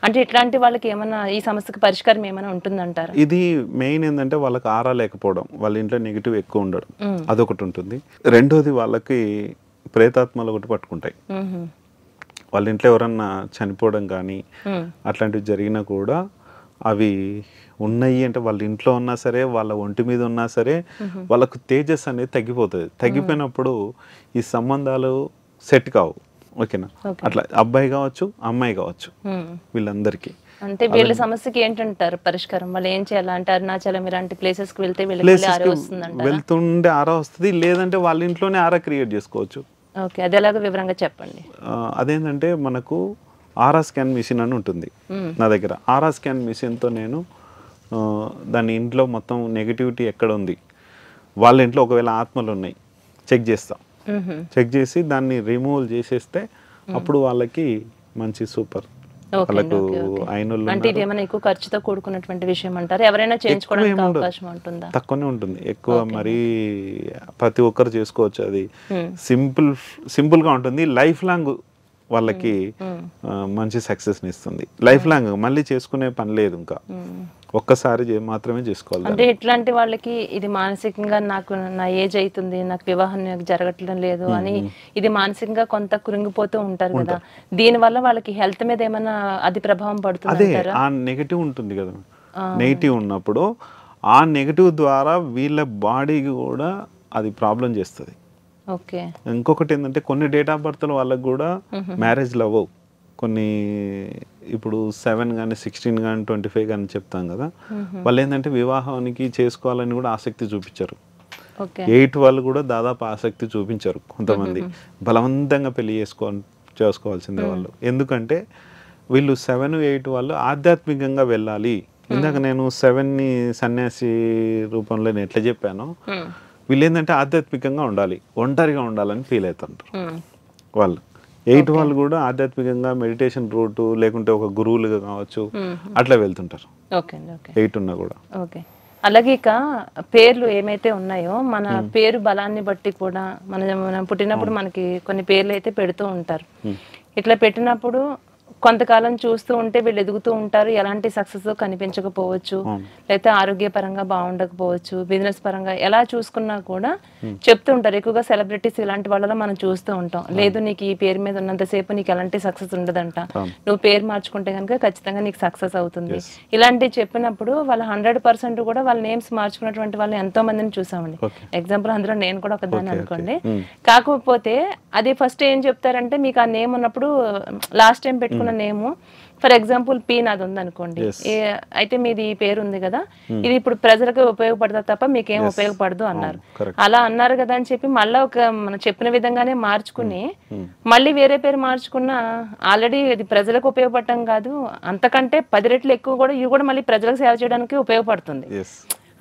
అంటే ఇట్లాంటి వాళ్ళకి ఏమైనా ఈ సమస్యకి పరిష్కారం ఏమైనా ఉంటుందంటారా? ఇది మెయిన్ ఏంటంటే వాళ్ళకి ఆరా లేకపోవడం, వాళ్ళ ఇంట్లో నెగిటివ్ ఎక్కువ ఉండడం, అదొకటి ఉంటుంది. రెండోది వాళ్ళకి ప్రేతాత్మలు ఒకటి పట్టుకుంటాయి. వాళ్ళ ఇంట్లో ఎవరన్నా చనిపోవడం కానీ అట్లాంటివి జరిగినా కూడా అవి ఉన్నాయి అంటే వాళ్ళ ఇంట్లో ఉన్నా సరే, వాళ్ళ ఒంటి మీద ఉన్నా సరే, వాళ్ళకు తేజస్ అనేది తగ్గిపోతుంది. తగ్గిపోయినప్పుడు ఈ సంబంధాలు సెట్ కావు. ఓకేనా? అట్లా అబ్బాయి కావచ్చు, అమ్మాయి కావచ్చు, వీళ్ళందరికీ. అంటే వీళ్ళ సమస్యకి ఏంటంటారు పరిష్కారం? వాళ్ళు ఏం చేయాలంటే అరుణాచలం ఇలాంటి ప్లేసెస్ కి వెళ్తే వెళ్తుండే ఆరా వస్తుంది, లేదంటే వాళ్ళ ఇంట్లోనే ఆరా క్రియేట్ చేసుకోవచ్చు. ఓకే, అది ఎలాగో వివరంగా చెప్పండి. అదేంటంటే మనకు ఆరా స్కాన్ మిషన్ అని ఉంటుంది నా దగ్గర. ఆరా స్కాన్ మిషన్తో నేను దాని ఇంట్లో మొత్తం నెగిటివిటీ ఎక్కడ ఉంది, వాళ్ళ ఇంట్లో ఒకవేళ ఆత్మలు ఉన్నాయి చెక్ చేస్తాం. చెక్ చేసి దాన్ని రిమూవ్ చేసేస్తే అప్పుడు వాళ్ళకి మంచి సూపర్. వాళ్ళకు అయినోళ్ళు అంటే ఇది ఏమైనా ఎక్కువ ఖర్చుతో కూడుకున్నటువంటి విషయం అంటారు, ఎవరైనా చేయించుకోవడానికి అవకాశం ఉంటుందా? తక్కువనే ఉంటుంది, ఎక్కువ మరీ ప్రతి ఒక్కరు చేసుకోవచ్చు. అది సింపుల్ గా ఉంటుంది, లైఫ్ లాంగ్ వాళ్ళకి మంచి సక్సెస్ని ఇస్తుంది. లైఫ్ లాంగ్ మళ్ళీ చేసుకునే పని లేదు, ఇంకా ఒక్కసారి మాత్రమే చేసుకోవాలి. అంటే ఇట్లాంటి వాళ్ళకి ఇది మానసికంగా నాకు నా ఏజ్ అవుతుంది, నాకు వివాహం జరగట్లేదు లేదు అని ఇది మానసికంగా కొంత కృంగిపోతూ ఉంటారు కదా, దీని వల్ల వాళ్ళకి హెల్త్ మీద ఏమైనా అది ప్రభావం పడుతుంది? అదే ఆ నెగటివ్ ఉంటుంది కదా, నెగిటివ్ ఉన్నప్పుడు ఆ నెగటివ్ ద్వారా వీళ్ళ బాడీకి కూడా అది ప్రాబ్లం చేస్తుంది. ఇంకొకటి ఏంటంటే కొన్ని డేట్ ఆఫ్ బర్త్ల వాళ్ళకి కూడా మ్యారేజ్లు అవ్వవు. కొన్ని ఇప్పుడు 7 కానీ 16 కానీ 25 కానీ చెప్తాం కదా, వాళ్ళు ఏంటంటే వివాహానికి చేసుకోవాలని కూడా ఆసక్తి చూపించారు. 8 వాళ్ళు కూడా దాదాపు ఆసక్తి చూపించారు. కొంతమంది బలవంతంగా పెళ్లి చేసుకోవాల్సిందే వాళ్ళు. ఎందుకంటే వీళ్ళు 7, 8 వాళ్ళు ఆధ్యాత్మికంగా వెళ్ళాలి. ఇందాక నేను 7ని సన్యాసి రూపంలో నేను ఎట్లా చెప్పానో, వీళ్ళు ఏంటంటే ఆధ్యాత్మికంగా ఉండాలి, ఒంటరిగా ఉండాలని ఫీల్ అవుతుంటారు వాళ్ళు. 8 వాళ్ళు కూడా ఆధ్యాత్మికంగా మెడిటేషన్ రూట్ లేకుంటే ఒక గురువులుగా కావచ్చు అట్లా వెళ్తుంటారు. 8 ఉన్నా కూడా. అలాగే ఇక పేర్లు ఏమైతే ఉన్నాయో మన పేరు బలాన్ని బట్టి కూడా మనం పుట్టినప్పుడు మనకి కొన్ని పేర్లు అయితే పెడుతూ ఉంటారు. ఇట్లా పెట్టినప్పుడు కొంతకాలం చూస్తూ ఉంటే వీళ్ళు ఎదుగుతూ ఉంటారు, ఎలాంటి సక్సెస్ కనిపించకపోవచ్చు, లేకపోతే ఆరోగ్యపరంగా బాగుండకపోవచ్చు, బిజినెస్ పరంగా ఎలా చూసుకున్నా కూడా చెప్తూ ఉంటారు. ఎక్కువగా సెలబ్రిటీస్ ఇలాంటి వాళ్ళలో మనం చూస్తూ ఉంటాం, లేదు నీకు ఈ పేరు మీద ఉన్నంతసేపు నీకు ఎలాంటి సక్సెస్ ఉండదంట, నువ్వు పేరు మార్చుకుంటే కనుక ఖచ్చితంగా నీకు సక్సెస్ అవుతుంది. ఇలాంటివి చెప్పినప్పుడు వాళ్ళ 100% కూడా వాళ్ళ నేమ్స్ మార్చుకున్నటువంటి వాళ్ళు ఎంతో మందిని చూసామండి. ఎగ్జాంపుల్ అందులో నేను కూడా ఒకదాన్ని అనుకోండి. కాకపోతే అది ఫస్ట్ ఏం చెప్తారంటే, మీకు ఆ నేమ్ ఉన్నప్పుడు లాస్ట్ టైం పెట్టుకున్న నేము ఫర్ ఎగ్జాంపుల్ పి నాది ఉంది అనుకోండి, అయితే మీది ఈ పేరు ఉంది కదా, ఇది ఇప్పుడు ప్రజలకు ఉపయోగపడతా తప్ప మీకేం ఉపయోగపడదు అన్నారు. అలా అన్నారు కదా అని చెప్పి మళ్ళీ మనం చెప్పిన విధంగానే మార్చుకుని మళ్ళీ వేరే పేరు మార్చుకున్నా ఆల్రెడీ ఇది ప్రజలకు ఉపయోగపడటం కాదు, అంతకంటే 10 రెట్లు ఎక్కువ కూడా ఇది కూడా మళ్ళీ ప్రజలకు సేవ చేయడానికి ఉపయోగపడుతుంది.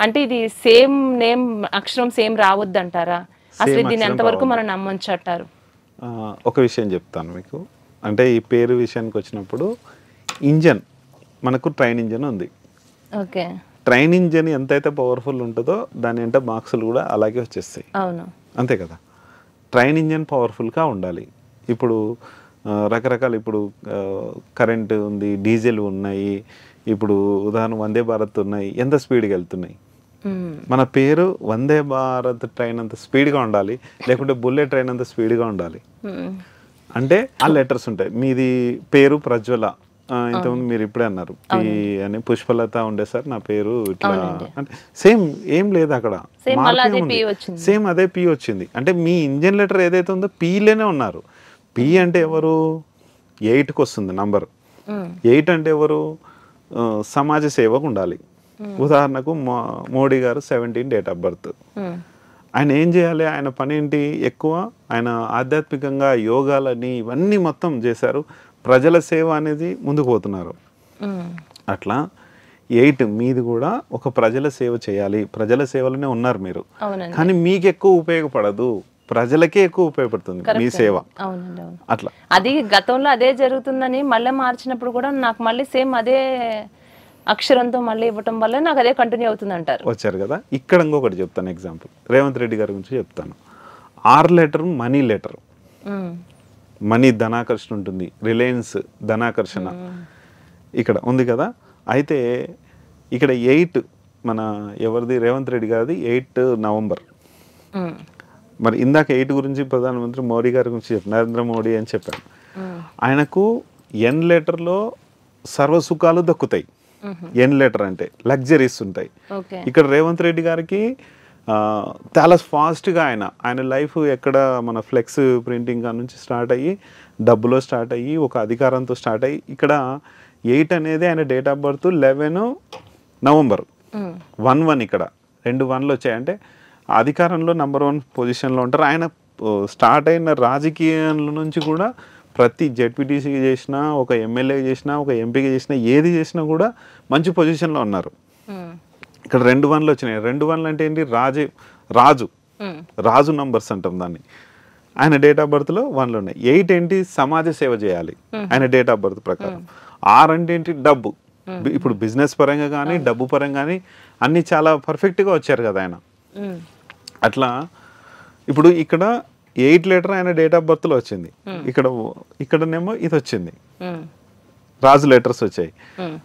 అంటే ఇది సేమ్ నేమ్ అక్షరం సేమ్ రావద్దు అంటారా? అసలు దీన్ని ఎంతవరకు మనం నమ్మొచ్చు అంటారు? ఒక విషయం చెప్తాను మీకు. అంటే ఈ పేరు విషయానికి వచ్చినప్పుడు ఇంజన్, మనకు ట్రైన్ ఇంజన్ ఉంది. ట్రైన్ ఇంజన్ ఎంతైతే పవర్ఫుల్ ఉంటుందో దాని వెంట మార్క్స్లు కూడా అలాగే వచ్చేస్తాయి. అంతే కదా, ట్రైన్ ఇంజన్ పవర్ఫుల్గా ఉండాలి. ఇప్పుడు రకరకాల ఇప్పుడు కరెంటు ఉంది, డీజిల్ ఉన్నాయి, ఇప్పుడు ఉదాహరణ వందే భారత్ ఉన్నాయి, ఎంత స్పీడ్గా వెళ్తున్నాయి. మన పేరు వందే భారత్ ట్రైన్ అంత స్పీడ్గా ఉండాలి, లేకుంటే బుల్లెట్ ట్రైన్ అంత స్పీడ్గా ఉండాలి. అంటే ఆ లెటర్స్ ఉంటాయి. మీది పేరు ప్రజ్వల, ఇంతకుముందు మీరు ఇప్పుడే అన్నారు పి అని, పుష్పలత ఉండే సార్ నా పేరు ఇట్లా, అంటే సేమ్ ఏం లేదు అక్కడ, సేమ్ అదే పి వచ్చింది. అంటే మీ ఇంజన్ లెటర్ ఏదైతే ఉందో పీలోనే ఉన్నారు. పి అంటే ఎవరు? 8కి వస్తుంది నంబర్. 8 అంటే ఎవరు? సమాజ సేవకు ఉండాలి. ఉదాహరణకు మోడీ గారు 17 డేట్ ఆఫ్ బర్త్. ఆయన ఏం చేయాలి? ఆయన పని ఏంటి? ఎక్కువ ఆయన ఆధ్యాత్మికంగా యోగాలని ఇవన్నీ మొత్తం చేశారు. ప్రజల సేవ అనేది ముందుకు పోతున్నారు. అట్లా 8 మీది కూడా ఒక ప్రజల సేవ చేయాలి, ప్రజల సేవలోనే ఉన్నారు మీరు. కానీ మీకు ఎక్కువ ఉపయోగపడదు, ప్రజలకే ఎక్కువ ఉపయోగపడుతుంది మీ సేవ. అట్లా అది గతంలో అదే జరుగుతుందని మళ్ళీ మార్చినప్పుడు కూడా నాకు మళ్ళీ సేమ్ అదే అక్షరంతో మళ్ళీ ఇవ్వటం వల్ల నాకు అదే కంటిన్యూ అవుతుంది అంటారు. వచ్చారు కదా, ఇక్కడ ఇంకొకటి చెప్తాను ఎగ్జాంపుల్. రేవంత్ రెడ్డి గారి గురించి చెప్తాను. 6 లెటర్ మనీ లెటర్. మనీ ధనాకర్షణ ఉంటుంది, రిలయన్స్ ధనాకర్షణ ఇక్కడ ఉంది కదా. అయితే ఇక్కడ 8 మన ఎవరిది? రేవంత్ రెడ్డి గారిది 8 నవంబర్. మరి ఇందాక 8 గురించి ప్రధానమంత్రి మోడీ గారి గురించి నరేంద్ర మోడీ అని చెప్పాను. ఆయనకు ఎన్ లెటర్లో సర్వసుఖాలు దక్కుతాయి. ఎన్ లెటర్ అంటే లగ్జరీస్ ఉంటాయి. ఇక్కడ రేవంత్ రెడ్డి గారికి చాలా ఫాస్ట్గా ఆయన లైఫ్ ఎక్కడ మన ఫ్లెక్స్ ప్రింటింగ్ నుంచి స్టార్ట్ అయ్యి డబ్బులో స్టార్ట్ అయ్యి ఒక అధికారంతో స్టార్ట్ అయ్యి ఇక్కడ 8 అనేది ఆయన డేట్ ఆఫ్ బర్త్ 11 నవంబర్ 1 ఇక్కడ 2 1లు వచ్చాయంటే అధికారంలో నెంబర్ 1 పొజిషన్లో ఉంటారు. ఆయన స్టార్ట్ అయిన రాజకీయాల నుంచి కూడా ప్రతి జెడ్పీటీసీ చేసినా, ఒక ఎమ్మెల్యే చేసినా, ఒక ఎంపీగా చేసినా, ఏది చేసినా కూడా మంచి పొజిషన్లో ఉన్నారు. ఇక్కడ 2 1లు వచ్చినాయి. 2 1లు అంటే ఏంటి? రాజు నంబర్స్ అంటాం దాన్ని. ఆయన డేట్ ఆఫ్ బర్త్లో 1లో ఉన్నాయి. 8 ఏంటి సమాజ సేవ చేయాలి ఆయన డేట్ ఆఫ్ బర్త్ ప్రకారం. 6 అంటే ఏంటి డబ్బు. ఇప్పుడు బిజినెస్ పరంగా కానీ డబ్బు పరంగా కానీ అన్ని చాలా పర్ఫెక్ట్గా వచ్చారు కదా ఆయన. అట్లా ఇప్పుడు ఇక్కడ 8 లెటర్ ఆయన డేట్ ఆఫ్ బర్త్లో వచ్చింది, ఇక్కడనేమో ఇది వచ్చింది, రాజు లెటర్స్ వచ్చాయి.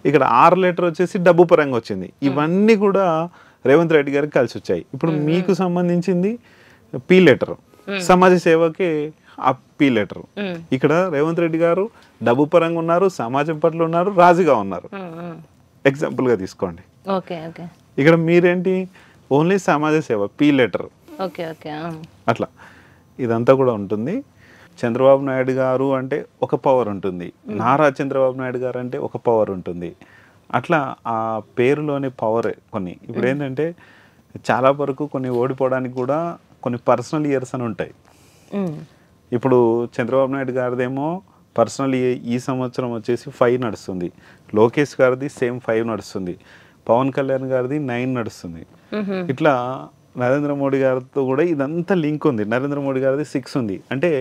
ఇక్కడ 6 లెటర్ వచ్చేసి డబ్బు పరంగా వచ్చింది. ఇవన్నీ కూడా రేవంత్ రెడ్డి గారికి కలిసి వచ్చాయి. ఇప్పుడు మీకు సంబంధించింది పి లెటర్, సమాజ సేవకి ఆ పి లెటర్. ఇక్కడ రేవంత్ రెడ్డి గారు డబ్బు పరంగా ఉన్నారు, సమాజం పట్ల ఉన్నారు, రాజుగా ఉన్నారు. ఎగ్జాంపుల్ గా తీసుకోండి. ఇక్కడ మీరేంటి ఓన్లీ సమాజ సేవ పి లెటర్. అట్లా ఇదంతా కూడా ఉంటుంది. చంద్రబాబు నాయుడు గారు అంటే ఒక పవర్ ఉంటుంది, నారా చంద్రబాబు నాయుడు గారు అంటే ఒక పవర్ ఉంటుంది. అట్లా ఆ పేరులోని పవర్ కొన్ని. ఇప్పుడు ఏంటంటే చాలా వరకు కొన్ని ఓడిపోవడానికి కూడా కొన్ని పర్సనల్ ఇయర్స్ అని ఉంటాయి. ఇప్పుడు చంద్రబాబు నాయుడు గారిదేమో పర్సనల్ ఈ సంవత్సరం వచ్చేసి 5 నడుస్తుంది, లోకేష్ గారిది సేమ్ 5 నడుస్తుంది, పవన్ కళ్యాణ్ గారిది 9 నడుస్తుంది. ఇట్లా నరేంద్ర మోడీ గారితో కూడా ఇదంతా లింక్ ఉంది. నరేంద్ర మోడీ గారిది 6 ఉంది. అంటే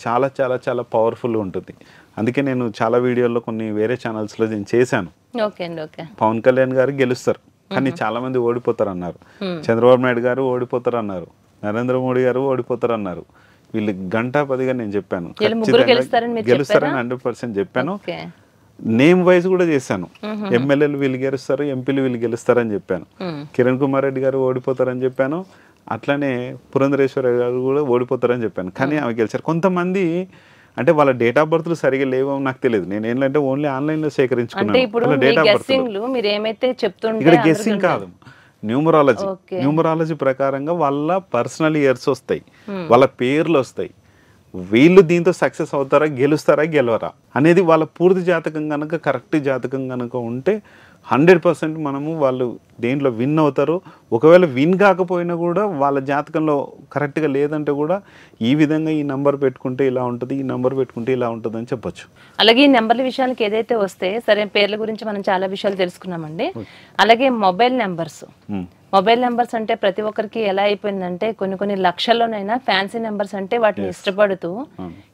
చాలా చాలా చాలా పవర్ఫుల్ ఉంటుంది. అందుకే నేను చాలా వీడియోల్లో కొన్ని వేరే ఛానల్స్లో నేను చేశాను. పవన్ కళ్యాణ్ గారు గెలుస్తారు కానీ చాలా మంది ఓడిపోతారు అన్నారు, చంద్రబాబు నాయుడు గారు ఓడిపోతారు అన్నారు, నరేంద్ర మోడీ గారు ఓడిపోతారు అన్నారు. వీళ్ళు గంటా పదిగా నేను చెప్పాను గెలుస్తారని 100% చెప్పాను. నేమ్ వైజ్ కూడా చేశాను. ఎమ్మెల్యేలు వీళ్ళు గెలుస్తారు, ఎంపీలు వీళ్ళు గెలుస్తారని చెప్పాను. కిరణ్ కుమార్ రెడ్డి గారు ఓడిపోతారని చెప్పాను. అట్లానే పురంధరేశ్వర గారు కూడా ఓడిపోతారని చెప్పాను. కానీ ఆమె గెలిచారు. కొంతమంది అంటే వాళ్ళ డేట్ ఆఫ్ బర్త్లు సరిగా లేవో నాకు తెలియదు. నేను ఏంటంటే ఓన్లీ ఆన్లైన్లో సేకరించుకున్నాను. ఇక్కడ గెస్సింగ్ కాదు, న్యూమరాలజీ ప్రకారంగా వాళ్ళ పర్సనల్ ఇయర్స్ వస్తాయి, వాళ్ళ పేర్లు వస్తాయి. వీళ్ళు దీంతో సక్సెస్ అవుతారా, గెలుస్తారా, గెలవరా అనేది వాళ్ళ పూర్తి జాతకం కనుక కరెక్ట్ జాతకం కనుక ఉంటే 100% మనము వాళ్ళు దేంట్లో విన్ అవుతారు. ఒకవేళ విన్ కాకపోయినా కూడా వాళ్ళ జాతకంలో కరెక్ట్గా లేదంటే కూడా ఈ విధంగా ఈ నెంబర్ పెట్టుకుంటే ఇలా ఉంటుంది, ఈ నెంబర్ పెట్టుకుంటే ఇలా ఉంటుంది అని చెప్పొచ్చు. అలాగే ఈ నెంబర్ల విషయానికి ఏదైతే వస్తే సరే, పేర్ల గురించి మనం చాలా విషయాలు తెలుసుకున్నామండి. అలాగే మొబైల్ నెంబర్స్ అంటే ప్రతి ఒక్కరికి ఎలా అయిపోయిందంటే కొన్ని లక్షల్లోనైనా ఫ్యాన్సీ నెంబర్స్ అంటే వాటిని ఇష్టపడుతూ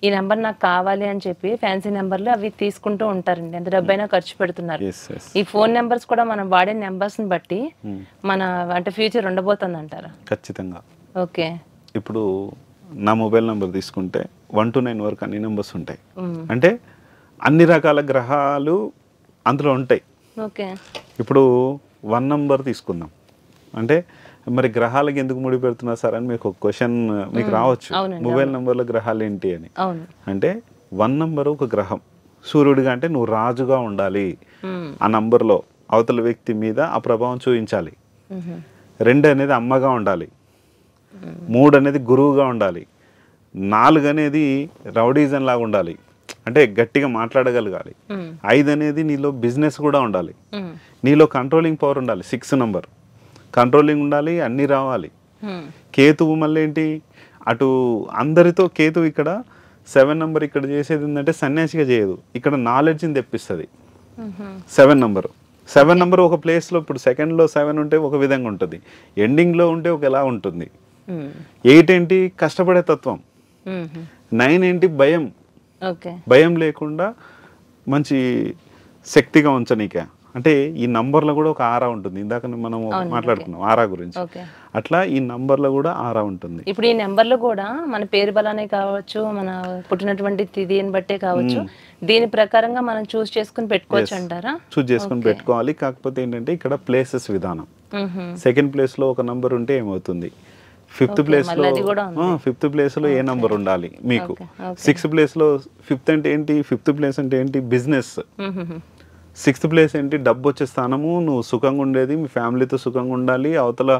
ఈ నెంబర్ నాకు కావాలి అని చెప్పి ఫ్యాన్సీ నెంబర్లు అవి తీసుకుంటూ ఉంటారండి. ఎంత డబ్బైనా ఖర్చు పెడుతున్నారు. ఈ ఫోన్ నెంబర్స్ కూడా మనం వాడే నెంబర్స్ ని బట్టి మన అంటే ఫ్యూచర్ ఉండబోతుంది అంటారా? ఖచ్చితంగా. ఓకే, ఇప్పుడు నా మొబైల్ నెంబర్ తీసుకుంటే 1 to 9 వరకు అన్ని నెంబర్స్ ఉంటాయి. అంటే అన్ని రకాల గ్రహాలు అందులో ఉంటాయి. ఓకే, ఇప్పుడు 1 నంబర్ తీసుకుందాం. అంటే మరి గ్రహాలకి ఎందుకు ముడి పెడుతున్నారు సార్ అని మీకు ఒక క్వశ్చన్ మీకు రావచ్చు. మొబైల్ నెంబర్లో గ్రహాలు ఏంటి అని. అంటే 1 నంబర్ ఒక గ్రహం. సూర్యుడిగా అంటే నువ్వు రాజుగా ఉండాలి, ఆ నంబర్లో అవతల వ్యక్తి మీద ఆ ప్రభావం చూపించాలి. 2 అనేది అమ్మగా ఉండాలి, 3 అనేది గురువుగా ఉండాలి, 4 అనేది రౌడీజన్ లాగా ఉండాలి, అంటే గట్టిగా మాట్లాడగలగాలి, 5 అనేది నీలో బిజినెస్ కూడా ఉండాలి, నీలో కంట్రోలింగ్ పవర్ ఉండాలి. 6 నంబర్ కంట్రోలింగ్ ఉండాలి, అన్నీ రావాలి. కేతువు మళ్ళీ ఏంటి, అటు అందరితో కేతువు ఇక్కడ 7 నంబర్ ఇక్కడ చేసేది ఏంటంటే సన్యాసిగా చేయదు, ఇక్కడ నాలెడ్జ్ని తెప్పిస్తుంది. 7 నంబర్ ఒక ప్లేస్లో ఇప్పుడు సెకండ్లో 7 ఉంటే ఒక విధంగా ఉంటుంది, ఎండింగ్లో ఉంటే ఒక ఎలా ఉంటుంది. 8 ఏంటి కష్టపడే తత్వం, 9 ఏంటి భయం లేకుండా మంచి శక్తిగా ఉంచనీక. అంటే ఈ నంబర్లో కూడా ఒక ఆరా ఉంటుంది. ఇందాక మనం మాట్లాడుకున్నాం ఆరా గురించి. అట్లా ఈ నంబర్లో కూడా ఆరా ఉంటుంది. ఇప్పుడు ఈ నెంబర్లు కూడా మన పేరు బలానే కావచ్చు, మన పుట్టినటువంటి తిథిని బట్టే కావచ్చు, దీని ప్రకారంగా మనం చూస్ చేసుకుని పెట్టుకోవచ్చు అంటారా? చూస్ చేసుకుని పెట్టుకోవాలి. కాకపోతే ఏంటంటే ఇక్కడ ప్లేసెస్ విధానం. సెకండ్ ప్లేస్ లో ఒక నంబర్ ఉంటే ఏమవుతుంది, ఫిఫ్త్ ప్లేస్ లో ఏ నంబర్ ఉండాలి మీకు, 6th ప్లేస్ లో 5th అంటే ఏంటి, 5th ప్లేస్ అంటే ఏంటి బిజినెస్, 6th ప్లేస్ ఏంటి డబ్బు వచ్చే స్థానము, నువ్వు సుఖంగా ఉండేది, మీ ఫ్యామిలీతో సుఖంగా ఉండాలి, అవతల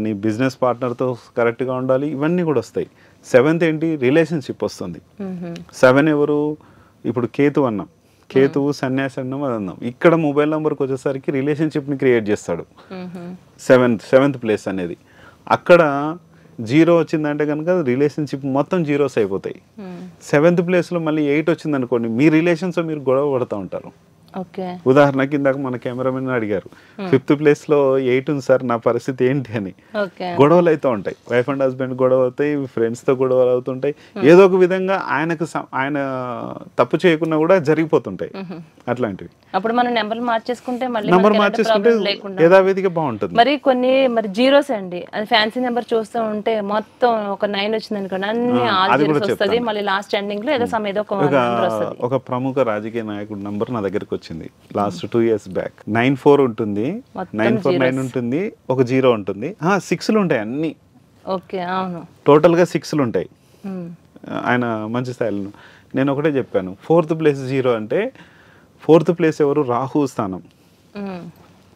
నీ బిజినెస్ పార్ట్నర్తో కరెక్ట్గా ఉండాలి, ఇవన్నీ కూడా వస్తాయి. 7th ఏంటి రిలేషన్షిప్ వస్తుంది. 7 ఎవరు, ఇప్పుడు కేతు అన్నాం, కేతువు సన్యాసి అన్నాం, అది అన్నాం. ఇక్కడ మొబైల్ నెంబర్కి వచ్చేసరికి రిలేషన్షిప్ని క్రియేట్ చేస్తాడు. 7th ప్లేస్ అనేది అక్కడ 0 వచ్చిందంటే కనుక రిలేషన్షిప్ మొత్తం జీరోస్ అయిపోతాయి. 7th ప్లేస్లో మళ్ళీ 8 వచ్చింది అనుకోండి, మీ రిలేషన్స్ మీరు గొడవ పడుతూ ఉంటారు. ఓకే. ఉదాహరణకి ఇందాక మన కెమెరామెన్ అడిగారు 5th ప్లేస్ లో 8 ఉంది సార్, నా పరిస్థితి ఏంటి అని. ఓకే. గొడవలు అయితే ఉంటాయి, వైఫ్ అండ్ హస్బెండ్ గొడవ అవుతాయి, ఫ్రెండ్స్ తో గొడవలు అవుతుంటాయి, ఏదో ఒక విధంగా ఆయన తప్పు చేయకుండా కూడా జరిగిపోతుంటాయి అట్లాంటివి. అప్పుడు మనం నెంబర్ మార్చేసుకుంటే మళ్ళీ నెంబర్ మనకి ఎలాంటి మార్చేసుకుంటే ప్రాబ్లం లేకుండా యథావిధిగా బాగుంటుంది. మరి కొన్ని జీరోస్ అండి, అది ఫ్యాన్సీ నెంబర్ చూస్తూ ఉంటే మొత్తం ఒక 9 వచ్చింది అనుకోండి, అన్ని ఆల్ అది కూడా జీరోస్ వస్తుంది, చెప్తాను. మళ్ళీ లాస్ట్ ఎండింగ్ లో ఏదో ఏదో ఒక నెంబర్ వస్తుంది. ఒక ప్రముఖ రాజకీయ నాయకుడి నంబర్ నా దగ్గరికి వచ్చింది లాస్ట్ 2 years బ్యాక్. 94 ఉంటుంది, 949 ఉంటుంది, ఒక 0 ఉంటుంది, 6లు ఉంటాయి అన్ని. ఓకే. అవును, టోటల్ గా 6లు ఉంటాయి. ఆయన మంచి స్థాయిలో. నేను ఒకటే చెప్పాను, 4th ప్లేస్ 0 అంటే 4th ప్లేస్ ఎవరు? రాహు స్థానం.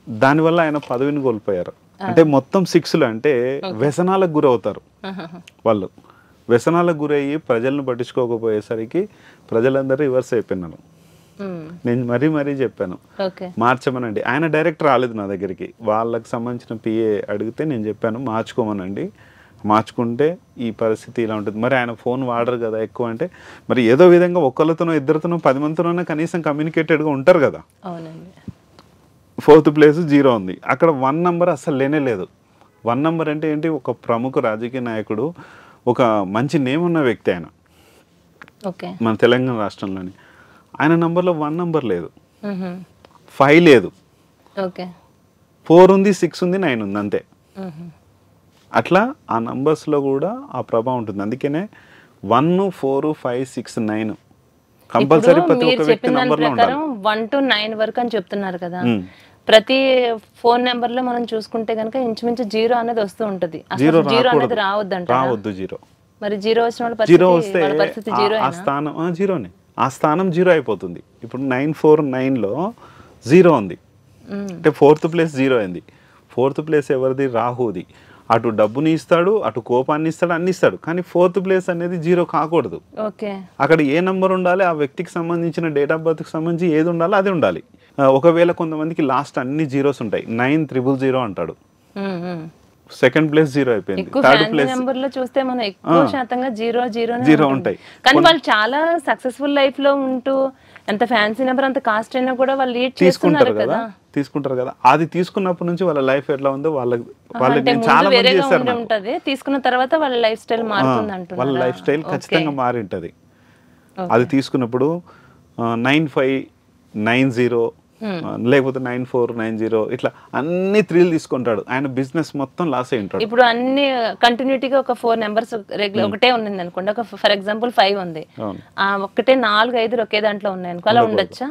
దానివల్ల ఆయన పదవిని కోల్పోయారు. అంటే మొత్తం 6లు అంటే వ్యసనాలకు గురవుతారు వాళ్ళు. వ్యసనాలకు గురయ్యి ప్రజలను పట్టించుకోకపోయేసరికి ప్రజలందరూ రివర్స్ అయిపోయినారు. నేను మరీ చెప్పాను మార్చమనండి. ఆయన డైరెక్ట్ రాలేదు నా దగ్గరికి, వాళ్ళకి సంబంధించిన పిఏ అడిగితే నేను చెప్పాను మార్చుకోమనండి, మార్చుకుంటే ఈ పరిస్థితి ఇలా ఉంటుంది. మరి ఆయన ఫోన్ వాడరు కదా ఎక్కువ అంటే, మరి ఏదో విధంగా ఒక్కరితోనో ఇద్దరితోనో 10 మందితోనో కనీసం కమ్యూనికేటెడ్గా ఉంటారు కదా. 4th ప్లేస్ 0 ఉంది, అక్కడ 1 నంబర్ అసలు లేనే లేదు. 1 నంబర్ అంటే ఏంటి? ఒక ప్రముఖ రాజకీయ నాయకుడు, ఒక మంచి నేమ్ ఉన్న వ్యక్తి ఆయన, మన తెలంగాణ రాష్ట్రంలోని. ఆయన నంబర్లో 1 నంబర్ లేదు, 5 లేదు, 4 ఉంది, 6 ఉంది, 9 ఉంది, అంతే. అట్లా ఆ నంబర్స్లో కూడా ఆ ప్రభావం ఉంటుంది. అందుకనే 1, 4, 5, 6, 9 కంపల్సరీ ప్రతి ఒక్క వ్యక్తి నంబర్లో ఉండాలి. 1 to 9 వరకు అని చెప్తున్నారు కదా. ప్రతి ఫోన్ నెంబర్ లో మనం చూసుకుంటే కనుక ఇంచుమించు 0 అనేది వస్తూ ఉంటది. జీరో అనేది రావద్దు. 0 మరి 0 వచ్చిన వాళ్ళ పరిస్థితి ఆ స్థానం 0నే, ఆ స్థానం 0 అయిపోతుంది. ఇప్పుడు 949లో 0 ఉంది అంటే 4th ప్లేస్ 0 అయింది. 4th ప్లేస్ ఎవరిది? రాహుది. అటు డబ్బుని ఇస్తాడు, అటు కోపాన్ని ఇస్తాడు, అన్ని ఇస్తాడు, కానీ 4th ప్లేస్ అనేది 0 కాకూడదు. అక్కడ ఏ నంబర్ ఉండాలి, ఆ వ్యక్తికి సంబంధించిన డేట్ ఆఫ్ బర్త్కి సంబంధించి ఏది ఉండాలో అది ఉండాలి. ఒకవేళ కొంతమందికి లాస్ట్ అన్ని 0s ఉంటాయి, 9000 అంటాడు, 2nd ప్లేస్ 0 అయిపోయింది. 3rd ప్లేస్ నెంబర్ లో చూస్తే మనం ఎక్కువ శాతంగా 0 ఉంటాయి. కానీ వాళ్ళు చాలా సక్సెస్ఫుల్ లైఫ్ లో ఉంటూ ఎంత ఫ్యాన్సీ నెంబర్ అంత కాస్ట్ అయినా కూడా వాళ్ళు లీడ్ తీసుకుంటారు కదా. అది తీసుకున్నప్పటి నుంచి వాళ్ళ లైఫ్ ఎట్లా ఉందో వాళ్ళకి చాలా మంది చేస్తారు. తీసుకున్న తర్వాత వాళ్ళ లైఫ్ స్టైల్ మారుతుంది అంటున్నారు. వాళ్ళ లైఫ్ స్టైల్ ఖచ్చితంగా మారి ఉంటది. అది తీసుకున్నప్పుడు 9590 లేకపోతే 9490 ఇట్లా అన్ని 3లు తీసుకుంటాడు. ఆయన బిజినెస్ మొత్తం లాస్ అయి ఉంటాడు. ఇప్పుడు అన్ని కంటిన్యూటీగా ఒక 4 నెంబర్స్ రెగ్యులర్ ఒకటే ఉంది అనుకోండి, ఒక ఫర్ ఎగ్జాంపుల్ 5 ఉంది, ఒకటే 4, 5 ఒకే దాంట్లో ఉన్నాయి అనుకో, అలా ఉండొచ్చా?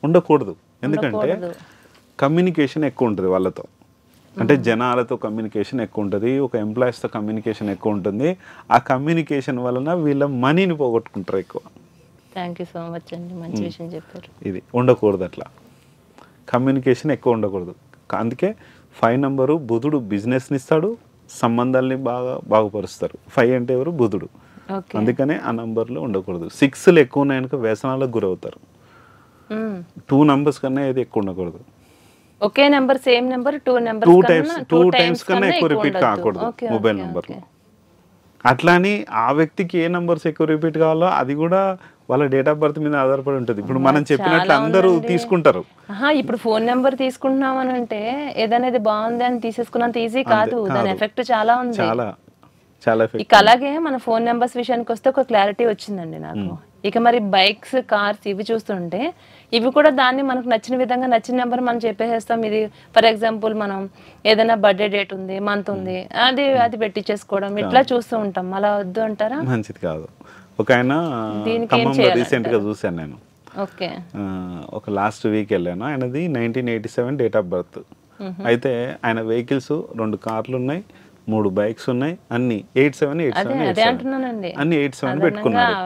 ఉండకూడదు. ఎందుకంటే కమ్యూనికేషన్ ఎక్కువ ఉంటుంది వాళ్ళతో, అంటే జనాలతో కమ్యూనికేషన్ ఎక్కువ ఉంటుంది, ఒక ఎంప్లాయీస్తో కమ్యూనికేషన్ ఎక్కువ ఉంటుంది. ఆ కమ్యూనికేషన్ వలన వీళ్ళ మనీని పోగొట్టుకుంటారు ఎక్కువ. థ్యాంక్ యూ సో మచ్ అండి, మంచి విషయం చెప్పారు. ఇది ఉండకూడదు, అట్లా కమ్యూనికేషన్ ఎక్కువ ఉండకూడదు. అందుకే 5 నంబరు బుధుడు బిజినెస్ని ఇస్తాడు, సంబంధాలని బాగుపరుస్తారు. 5 అంటే ఎవరు? బుధుడు. అందుకనే ఆ నంబర్లో ఉండకూడదు. 6లు ఎక్కువ ఉన్నాయనుకో వ్యసనాలకు గురవుతారు. 2 నంబర్స్ కన్నా ఏది ఎక్కువ ఉండకూడదు. ఒకే నెంబర్ సేమ్ నెంబర్ 2 టైమ్స్ కన్నా ఎక్కువ రిపీట్ కాకూడదు మొబైల్ నెంబర్లో. అట్లా అని ఆ వ్యక్తికి ఏ నంబర్స్ ఎక్కువ రిపీట్ కావాలో అది కూడా వాళ్ళ డేట్ ఆఫ్ బర్త్ మీద ఆధారపడి ఉంటుంది. ఇప్పుడు మనం చెప్పినట్లు అందరూ తీసుకుంటారు. ఇప్పుడు ఫోన్ నెంబర్ తీసుకుంటున్నాం అని అంటే ఏదైనా బాగుంది అని తీసేసుకున్నంత ఈజీ కాదు, దాని ఎఫెక్ట్ చాలా ఉంది. ఇక అలాగే మన ఫోన్ నెంబర్స్ విషయానికి వస్తే ఒక క్లారిటీ వచ్చిందండి నాకు. ఇక మరి బైక్స్, కార్స్ ఇవి చూస్తుంటే ఇవి కూడా దాన్ని మనకు నచ్చిన విధంగా నచ్చిన నెంబర్ మనం చెప్పేసేస్తాం. ఇది ఫర్ ఎగ్జాంపుల్ మనం ఏదైనా బర్త్డే డేట్ ఉంది, మంత్ ఉంది, అది పెట్టించేసుకోవడం ఇట్లా చూస్తూ ఉంటాం. అలా వద్దు అంటారా? మంచిది కాదు. ఒక ఆయన రీసెంట్ గా చూసాను నేను, ఒక లాస్ట్ వీక్ వెళ్ళాను. ఆయనది 1987 డేట్ ఆఫ్ బర్త్. అయితే ఆయన వెహికల్స్ 2 కార్లు ఉన్నాయి, 3 బైక్స్ ఉన్నాయి, అన్ని 87 అన్ని 87 పెట్టుకున్నారు.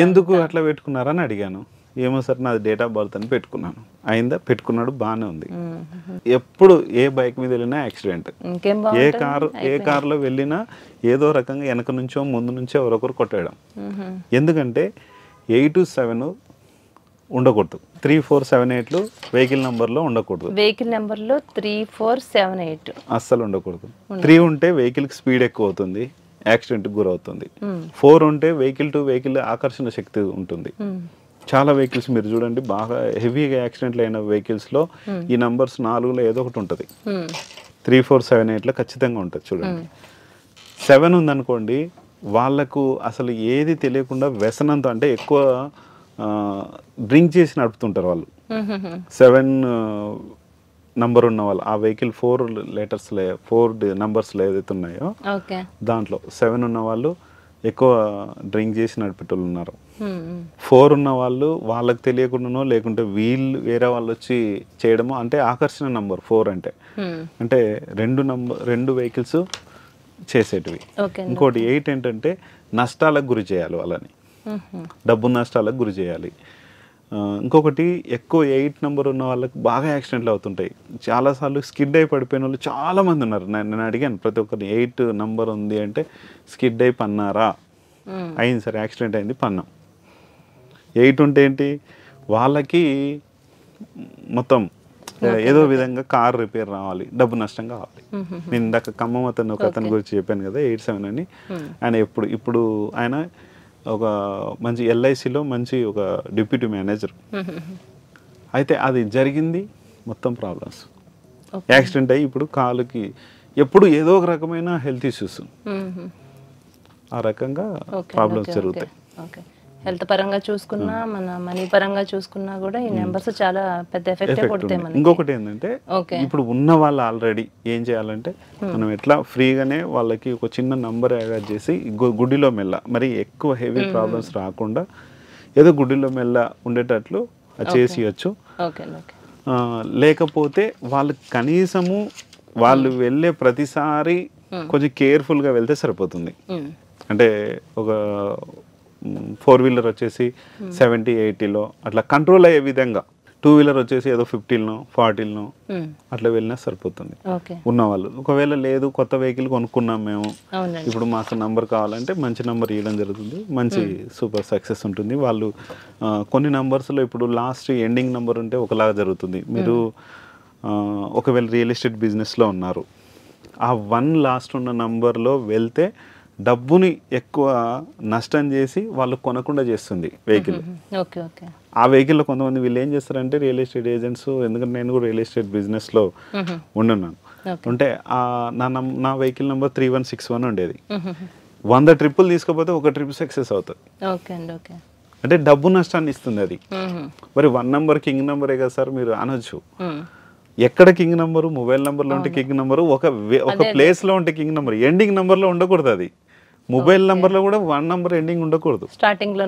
ఎందుకు అట్లా పెట్టుకున్నారని అడిగాను. ఏమో సార్ నాది డేట్ ఆఫ్ బర్త్ అని పెట్టుకున్నాను. అయిందా? పెట్టుకున్నాడు, బాగానే ఉంది. ఎప్పుడు ఏ బైక్ మీద వెళ్ళినా యాక్సిడెంట్, ఏ కారులో వెళ్ళినా ఏదో రకంగా వెనక నుంచో ముందు నుంచో ఎవరొకరు కొట్టేయడం. ఎందుకంటే 8, 7 ఉండకూడదు. 3, 4, 7, 8 వెహికల్ నెంబర్లో ఉండకూడదు. వెహికల్ నెంబర్లో 3, 4, 7, 8 అస్సలు ఉండకూడదు. 3 ఉంటే వెహికల్కి స్పీడ్ ఎక్కువ అవుతుంది, యాక్సిడెంట్కి గురవుతుంది. 4 ఉంటే వెహికల్ టు వెహికల్ ఆకర్షణ శక్తి ఉంటుంది. చాలా వెహికల్స్ మీరు చూడండి, బాగా హెవీగా యాక్సిడెంట్లు అయిన వెహికల్స్లో ఈ నంబర్స్ 4లో ఏదో ఒకటి ఉంటుంది. 3, 4, 7, 8లో ఖచ్చితంగా ఉంటుంది చూడండి. 7 ఉందనుకోండి, వాళ్ళకు అసలు ఏది తెలియకుండా వ్యసనంతో, అంటే ఎక్కువ డ్రింక్ చేసి నడుపుతుంటారు వాళ్ళు. 7 నంబర్ ఉన్న వాళ్ళు, ఆ వెహికల్ 4 నంబర్స్లో ఏదైతే ఉన్నాయో దాంట్లో 7 ఉన్న వాళ్ళు ఎక్కువ డ్రింక్ చేసి నడిపేటోళ్ళు ఉన్నారు. 4 ఉన్న వాళ్ళు వాళ్ళకి తెలియకుండానో లేకుంటే వీళ్ళు వేరే వాళ్ళు వచ్చి చేయడమో, అంటే ఆకర్షణ నంబర్ 4 అంటే 2 వెహికల్స్ చేసేటివి. ఇంకోటి 8 ఏంటంటే నష్టాలకు గురి చేయాలి వాళ్ళని, డబ్బు నష్టాలకు గురి చేయాలి. ఇంకొకటి ఎక్కువ 8 నెంబర్ ఉన్న వాళ్ళకి బాగా యాక్సిడెంట్లు అవుతుంటాయి. చాలాసార్లు స్కిడ్ అయి పడిపోయిన వాళ్ళు చాలామంది ఉన్నారు. నేను అడిగాను ప్రతి ఒక్కరిని, 8 నెంబర్ ఉంది అంటే స్కిడ్ అయి పన్నారా? అయింది సార్, యాక్సిడెంట్ అయింది, పన్నాం. 8 ఉంటే ఏంటి, వాళ్ళకి మొత్తం ఏదో విధంగా కార్ రిపేర్ రావాలి, డబ్బు నష్టం కావాలి. నేను ఇందాక ఖమ్మం అతను ఒక అతని గురించి చెప్పాను కదా, 87 అని. ఆయన ఇప్పుడు ఆయన ఒక మంచి ఎల్ఐసిలో మంచి ఒక డిప్యూటీ మేనేజర్. అయితే అది జరిగింది మొత్తం ప్రాబ్లమ్స్, యాక్సిడెంట్ అయ్యి ఇప్పుడు కాలుకి ఎప్పుడు ఏదో ఒక రకమైన హెల్త్ ఇష్యూస్, ఆ రకంగా ప్రాబ్లమ్స్ జరుగుతాయి. హెల్త్ పరంగా చూసుకున్నా, మన మనీ పరంగా చూసుకున్నా కూడా ఈ నెంబర్స్ చాలా పెద్ద ఎఫెక్ట్ కొడతాయి మనకి. ఇంకొకటి ఏంటంటే, ఇప్పుడు ఉన్న వాళ్ళు ఆల్రెడీ ఏం చేయాలంటే, మనం ఎట్లా ఫ్రీగానే వాళ్ళకి ఒక చిన్న నంబర్ యాడ్ చేసి గుడ్డిలో మెల్ల, మరి ఎక్కువ హెవీ ప్రాబ్లమ్స్ రాకుండా ఏదో గుడ్డిలో మెల్ల ఉండేటట్లు చేసియచ్చు. లేకపోతే వాళ్ళు కనీసము వాళ్ళు వెళ్ళే ప్రతిసారి కొంచెం కేర్ఫుల్గా వెళ్తే సరిపోతుంది. అంటే ఒక 4-వీలర్ వచ్చేసి 70, 80లో అట్లా కంట్రోల్ అయ్యే విధంగా, 2-వీలర్ వచ్చేసి ఏదో 50లో 40లో అట్లా వెళ్ళినా సరిపోతుంది ఉన్నవాళ్ళు. ఒకవేళ లేదు, కొత్త వెహికల్ కొనుక్కున్నాం మేము, ఇప్పుడు మాకు నంబర్ కావాలంటే మంచి నంబర్ ఇవ్వడం జరుగుతుంది, మంచి సూపర్ సక్సెస్ ఉంటుంది. వాళ్ళు కొన్ని నంబర్స్లో ఇప్పుడు లాస్ట్ ఎండింగ్ నెంబర్ ఉంటే ఒకలాగా జరుగుతుంది. మీరు ఒకవేళ రియల్ ఎస్టేట్ బిజినెస్లో ఉన్నారు, ఆ 1 లాస్ట్ ఉన్న నంబర్లో వెళ్తే డబ్బుని ఎక్కువ నష్టం చేసి వాళ్ళు కొనకుండా చేస్తుంది వెహికల్. ఆ వెహికల్లో కొంతమంది వీళ్ళు ఏం చేస్తారంటే, రియల్ ఎస్టేట్ ఏజెంట్స్, ఎందుకంటే నేను కూడా రియల్ ఎస్టేట్ బిజినెస్లో ఉండున్నాను, ఉంటే నా వెహికల్ నెంబర్ 3161 ఉండేది. 100 ట్రిప్పులు తీసుకపోతే ఒక ట్రిప్ సక్సెస్ అవుతుంది. అంటే డబ్బు నష్టాన్ని ఇస్తుంది అది. మరి 1 నెంబర్ కింగ్ నెంబరే కదా సార్ మీరు అనొచ్చు. ఎక్కడ కింగ్ నెంబరు? మొబైల్ నెంబర్లో ఉంటే కింగ్ నెంబరు, ఒక ప్లేస్లో ఉంటే కింగ్ నెంబర్, ఎండింగ్ నెంబర్లో ఉండకూడదు అది. మొబైల్ నెంబర్లో కూడా 1 నెంబర్ ఎండింగ్ ఉండకూడదు, స్టార్టింగ్లో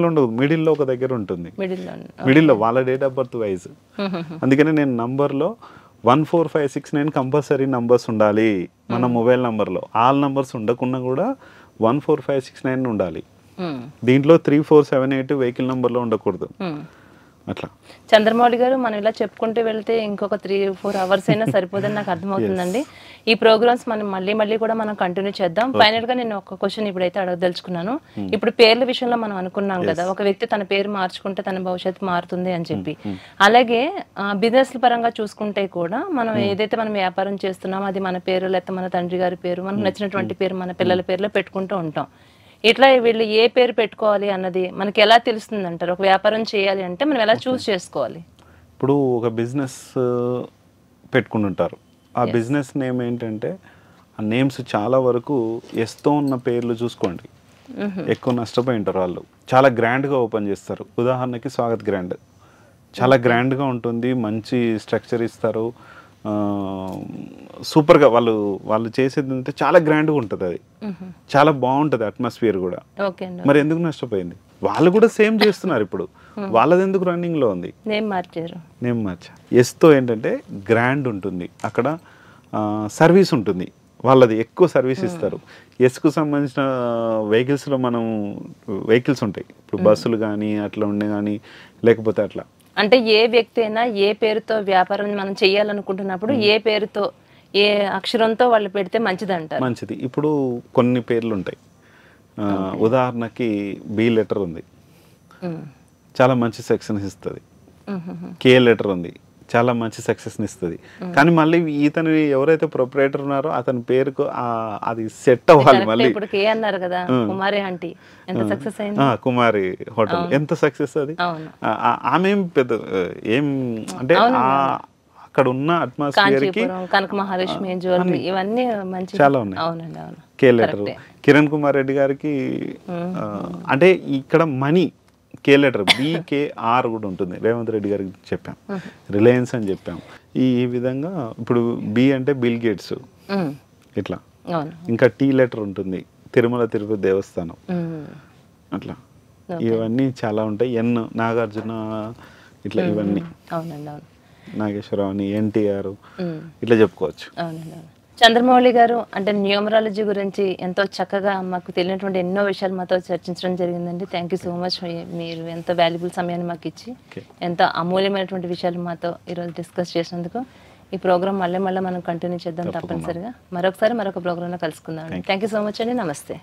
ఉండదు, మిడిల్లో ఒక దగ్గర ఉంటుంది, మిడిల్లో వాళ్ళ డేట్ ఆఫ్ బర్త్ వైజ్. అందుకని నేను నంబర్లో 14569 కంపల్సరీ నంబర్స్ ఉండాలి మన మొబైల్ నంబర్లో. ఆల్ నంబర్స్ ఉండకుండా కూడా 14569 ఉండాలి. దీంట్లో 3478 వెహికల్ నెంబర్లో ఉండకూడదు. అట్లా చంద్రమౌళి గారు, మనం ఇలా చెప్పుకుంటూ వెళ్తే ఇంకొక 3-4 అవర్స్ అయినా సరిపోదని నాకు అర్థమవుతుందండి. ఈ ప్రోగ్రామ్స్ మనం మళ్ళీ కూడా మనం కంటిన్యూ చేద్దాం. ఫైనల్ గా నేను ఒక క్వశ్చన్ ఇప్పుడైతే అడగదలుచుకున్నాను. ఇప్పుడు పేర్ల విషయంలో మనం అనుకున్నాం కదా, ఒక వ్యక్తి తన పేరు మార్చుకుంటే తన భవిష్యత్తు మారుతుంది అని చెప్పి. అలాగే బిజినెస్ పరంగా చూసుకుంటే కూడా మనం ఏదైతే మనం వ్యాపారం చేస్తున్నామో అది మన పేరు, లేకపోతే మన తండ్రి గారి పేరు, మనకు నచ్చినటువంటి పేరు మన పిల్లల పేరులో పెట్టుకుంటూ ఉంటాం. ఇట్లా వీళ్ళు ఏ పేరు పెట్టుకోవాలి అన్నది మనకి ఎలా తెలుస్తుంది అంటారు? ఒక వ్యాపారం చేయాలి అంటే మనం ఎలా చూస్ చేసుకోవాలి? ఇప్పుడు ఒక బిజినెస్ పెట్టుకుని ఉంటారు, ఆ బిజినెస్ నేమ్ ఏంటంటే, ఆ నేమ్స్ చాలా వరకు ఎస్తో ఉన్న పేర్లు చూసుకోండి, ఎక్కువ నష్టపోయి ఉంటారు వాళ్ళు. చాలా గ్రాండ్గా ఓపెన్ చేస్తారు. ఉదాహరణకి స్వాగత్ గ్రాండ్, చాలా గ్రాండ్గా ఉంటుంది, మంచి స్ట్రక్చర్ ఇస్తారు, సూపర్గా వాళ్ళు చేసేది అంటే చాలా గ్రాండ్గా ఉంటుంది, అది చాలా బాగుంటుంది అట్మాస్ఫియర్ కూడా. మరి ఎందుకు నష్టపోయింది? వాళ్ళు కూడా సేమ్ చేస్తున్నారు ఇప్పుడు, వాళ్ళది ఎందుకు రన్నింగ్లో ఉంది? నేమ్ మార్చారు. ఎస్తో ఏంటంటే గ్రాండ్ ఉంటుంది, అక్కడ సర్వీస్ ఉంటుంది, వాళ్ళది ఎక్కువ సర్వీస్ ఇస్తారు. ఎస్కు సంబంధించిన వెహికల్స్లో వెహికల్స్ ఉంటాయి, ఇప్పుడు బస్సులు కానీ అట్లా ఉండే కానీ, లేకపోతే అట్లా. అంటే ఏ వ్యక్తి అయినా ఏ పేరుతో వ్యాపారం మనం చేయాలనుకుంటున్నప్పుడు ఏ పేరుతో, ఏ అక్షరంతో వాళ్ళు పెడితే మంచిది అంటారు? మంచిది. ఇప్పుడు కొన్ని పేర్లు ఉంటాయి, ఉదాహరణకి బి లెటర్ ఉంది, చాలా మంచి సక్సెస్ ఇస్తుంది. కే లెటర్ ఉంది, చాలా మంచి సక్సెస్ని ఇస్తుంది. కానీ మళ్ళీ ఇతను ఎవరైతే ప్రొపరేటర్ ఉన్నారో అతని పేరుకు అది సెట్ అవ్వాలి. మళ్ళీ ఇప్పుడు కే అన్నారు కదా, కుమారి ఆంటీ ఎంత సక్సెస్ అయింది. కుమారి హోటల్ ఎంత సక్సెస్ అది. ఆమె ఏం పెద్ద ఏం అంటే అక్కడ ఉన్న అట్మాస్ఫియర్ కి కనక మహాలక్ష్మి జ్యువెలరీ ఇవన్నీ మంచి చాలా ఉన్నాయి. అవునండి, అవును. కే లెటర్ కిరణ్ కుమార్ రెడ్డి గారికి అంటే ఇక్కడ మనీ కే లెటర్ BKR కూడా ఉంటుంది. రేవంత్ రెడ్డి గారికి చెప్పాం, రిలయన్స్ అని చెప్పాం. ఈ విధంగా ఇప్పుడు బి అంటే బిల్ గేట్స్ ఇట్లా. ఇంకా టీ లెటర్ ఉంటుంది, తిరుమల తిరుపతి దేవస్థానం అట్లా. ఇవన్నీ చాలా ఉంటాయి. నాగార్జున ఇట్లా ఇవన్నీ నాగేశ్వరరావు అని NTR ఇట్లా చెప్పుకోవచ్చు. చంద్రమౌళి గారు అంటే న్యూమరాలజీ గురించి ఎంతో చక్కగా మాకు తెలియనటువంటి ఎన్నో విషయాలు మాతో చర్చించడం జరిగిందండి. Thank you so much. మీరు ఎంతో వాల్యుబుల్ సమయాన్ని మాకు ఇచ్చి ఎంతో అమూల్యమైనటువంటి విషయాలు మాతో ఈరోజు డిస్కస్ చేసినందుకు. ఈ ప్రోగ్రామ్ మళ్ళీ మనం కంటిన్యూ చేద్దాం తప్పనిసరిగా. మరొక ప్రోగ్రాంలో కలుసుకుందాం. థ్యాంక్ యూ సో మచ్ అండి. నమస్తే.